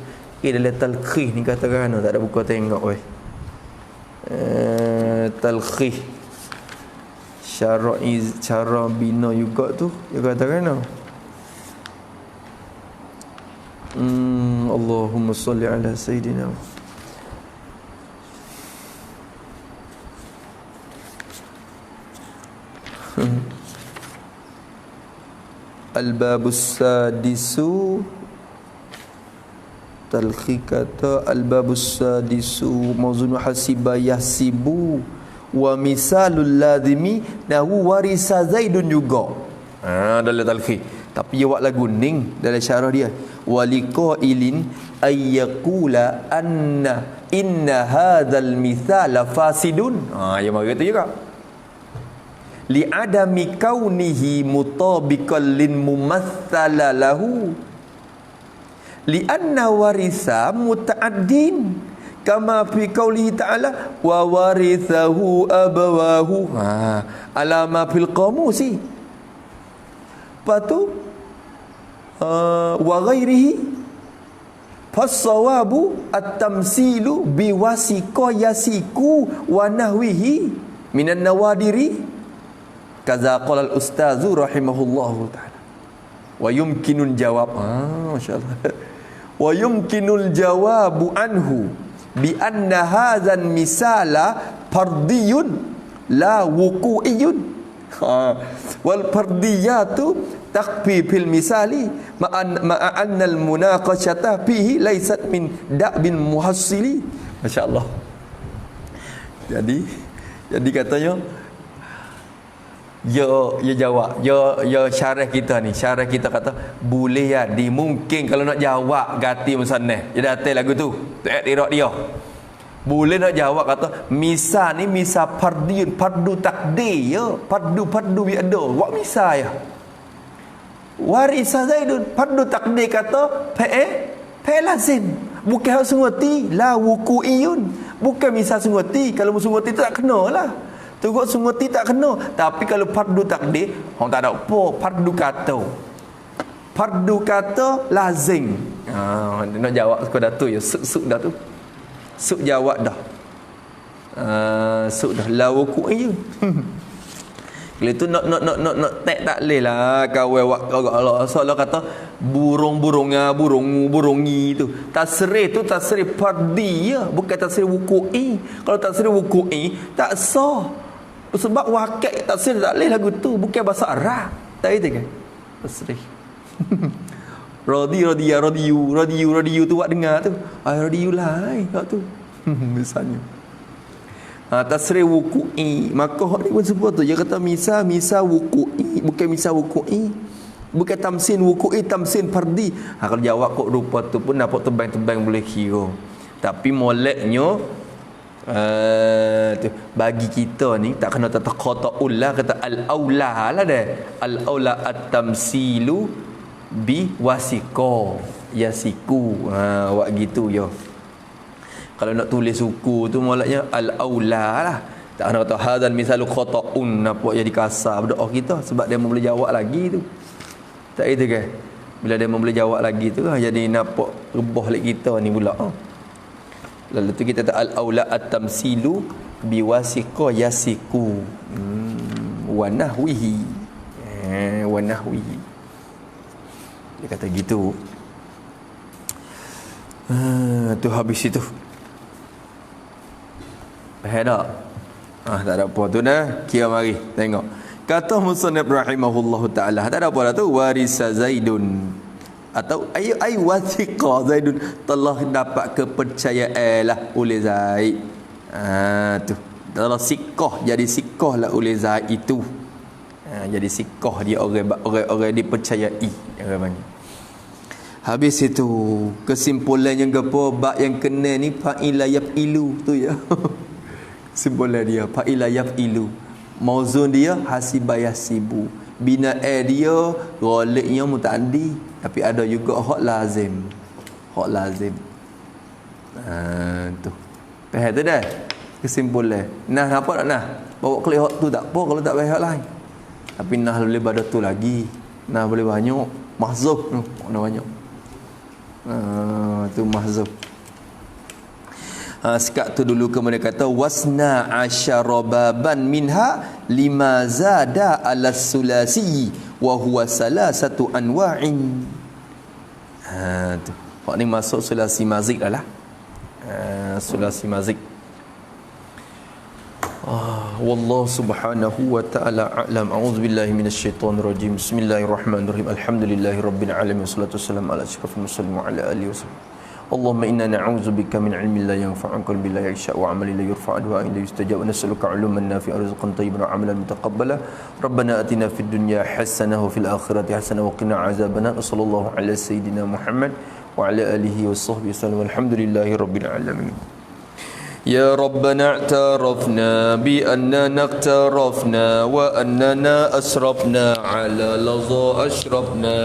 Dalam talqih ni kata kan tak ada buku tengok weh. Talqih cara bina juga tu dia kata kan. Allahumma salli ala sayyidina Al-babus sadisu talqi kata al-babus sadisu mawzunu hasiba yahsibu wa misalul ladhimi nahu warisa zaidun juga. Dalam talqi tapi dia buat lagu ning dalam syarah dia waliqailin ayyaqula anna inna hadzal mithala fasidun. Dia mari tu juga li adami kaunihi mutabiqan lin mumassala lahu li anna warisa mutaaddin kama fi qoulihi ta'ala wa warithahu abawahu alama fil qamusi patu wa ghairihi fasawabu at-tamsilu biwasiqa yasiku wa nahwihi minan nawadiri kaza qala al-ustazu rahimahullahu ta'ala wa yumkinun jawab masyaallah wa yumkinul jawabu anhu bi anna hadzal misala fardiyun la wuqu'iyun wal fardiyatu takfi fil misali ma'a anna al munaqashata fihi laysat min da'bin muhassili. Masyaallah. Jadi katanya Ya jawab. Ya syarah kita ni. Syarah kita kata boleh ya dimungkin kalau nak jawab ganti musannaf. Dia datang lagu tu. Takdirat dia. Boleh nak jawab kata misal ni misal fardiyun, fardu takdir ya. Fardu bi ada. Wak misal ya. Warisa Zaidun fardu takdir kata fa lazim. Bukan hak sunguti la wuku'iyun. Bukan misal sunguti. Kalau sunguti tu tak kena lah. Tengok sunguti tak kena. Tapi kalau fardu takdir, orang tak ada apa. Fardu kata lazim. Dia nak jawab sekadar tu ya. Suk dah tu. Suk jawab dah. Suk dah. La wuku'iyun. Kalau itu nak tak leh lah kawan Allah. Soalnya kata burungi tu. Tasrih tu tasrih fardi ya, bukan tasrih wuku'i. Kalau tasrih wuku'i tak sah. Sebab wakil tasrih tak leh lagu tu, bukan bahasa Arab. Tak itu kan? Tasrih. Radiyu tu buat dengar tu. Radiyu lain kat tu. Misalnya. Tasrih wuku'i. Maka hak ni pun sebut tu. Dia kata misal wuku'i. Bukan misal wuku'i. Bukan tamsin wuku'i, tamsin fardi. Kalau jawab kok rupa tu pun dapat tebang-tebang boleh kira. Tapi moleknya tu bagi kita ni tak kena kata qata'ul lah, kata al-aula lah dah. Al-aula at-tamsilu bi wasiqa yasiku. Wak gitu yo. Kalau nak tulis suku tu moleknya al-aula lah. Tak kena kata hadzal misalu khata'un apa jadi kasar berdoa kita sebab dia boleh jawab lagi tu. Tak itu ke? Bila dia boleh jawab lagi tu jadi nampak rebah lagi kita ni pula. Lalu tu kita tak al-aula at-tamsilu biwasiqa yasiku wa nahwihi. Wa nahwihi. Dia kata gitu. Tu habis itu. Faham tak? Tak ada apa tu dah. Kira mari tengok. Kata musannif rahimahullahu taala, tak ada apa dah tu warisa Zaidun atau ay wathiqa Zaidun telah dapat kepercayaan lah oleh Zaid. Tu telah siqah, jadi siqah lah oleh Zaid itu. Jadi siqah dia orang dipercayai orang panggil. Habis itu kesimpulannya gapo bab yang kena ni fa'ila yaf'ilu tu ya. Kesimpulan dia fa'ila yaf'ilu. Mauzun dia hasiba yasibu. Bina'ah dia ghaliknya muta'addi. Tapi ada juga hak lazim. Hak lazim. Tu. Faham tu dah? Kesimpulan. Nah, apa tak nah? Bawa klik hak tu tak apa kalau tak faham hak lain. Tapi nah lebih pada tu lagi. Nah boleh banyak. Mahzuf tu mana banyak. Tu mahzuf. Sekat tu dulu kemudian kata wasna asyara baban minha lima zada ala sulasi wa huwa salasatu anwa'in. Tu. Hak ni masuk sulasi mazik dah lah. Sulasi mazik. Wallahu subhanahu wa ta'ala a'lam. A'udzubillahi minasyaitonir rajim. Bismillahirrahmanirrahim. Alhamdulillahirabbil alamin. Wassalatu wassalamu ala asyrafil mursalin wa ala alihi wasallam. Allahumma inna na'udzubika min ilmin la yanfa'u qalbin la yakhsha wa 'amalin la yurfa'u wa la yustajab wa nas'aluka 'ilman nafi'an rizqan tayyiban wa 'amalan mutaqabbala. Rabbana atina fid dunya hasanah wa fil akhirati hasanah wa qina 'adzabannar. Sallallahu ala sayyidina Muhammad wa ala alihi washabbihi wasallam. Walhamdulillahirabbil alamin. يا ربنا اعترفنا بأننا اقترفنا وأننا أسرفنا على لظى أشرفنا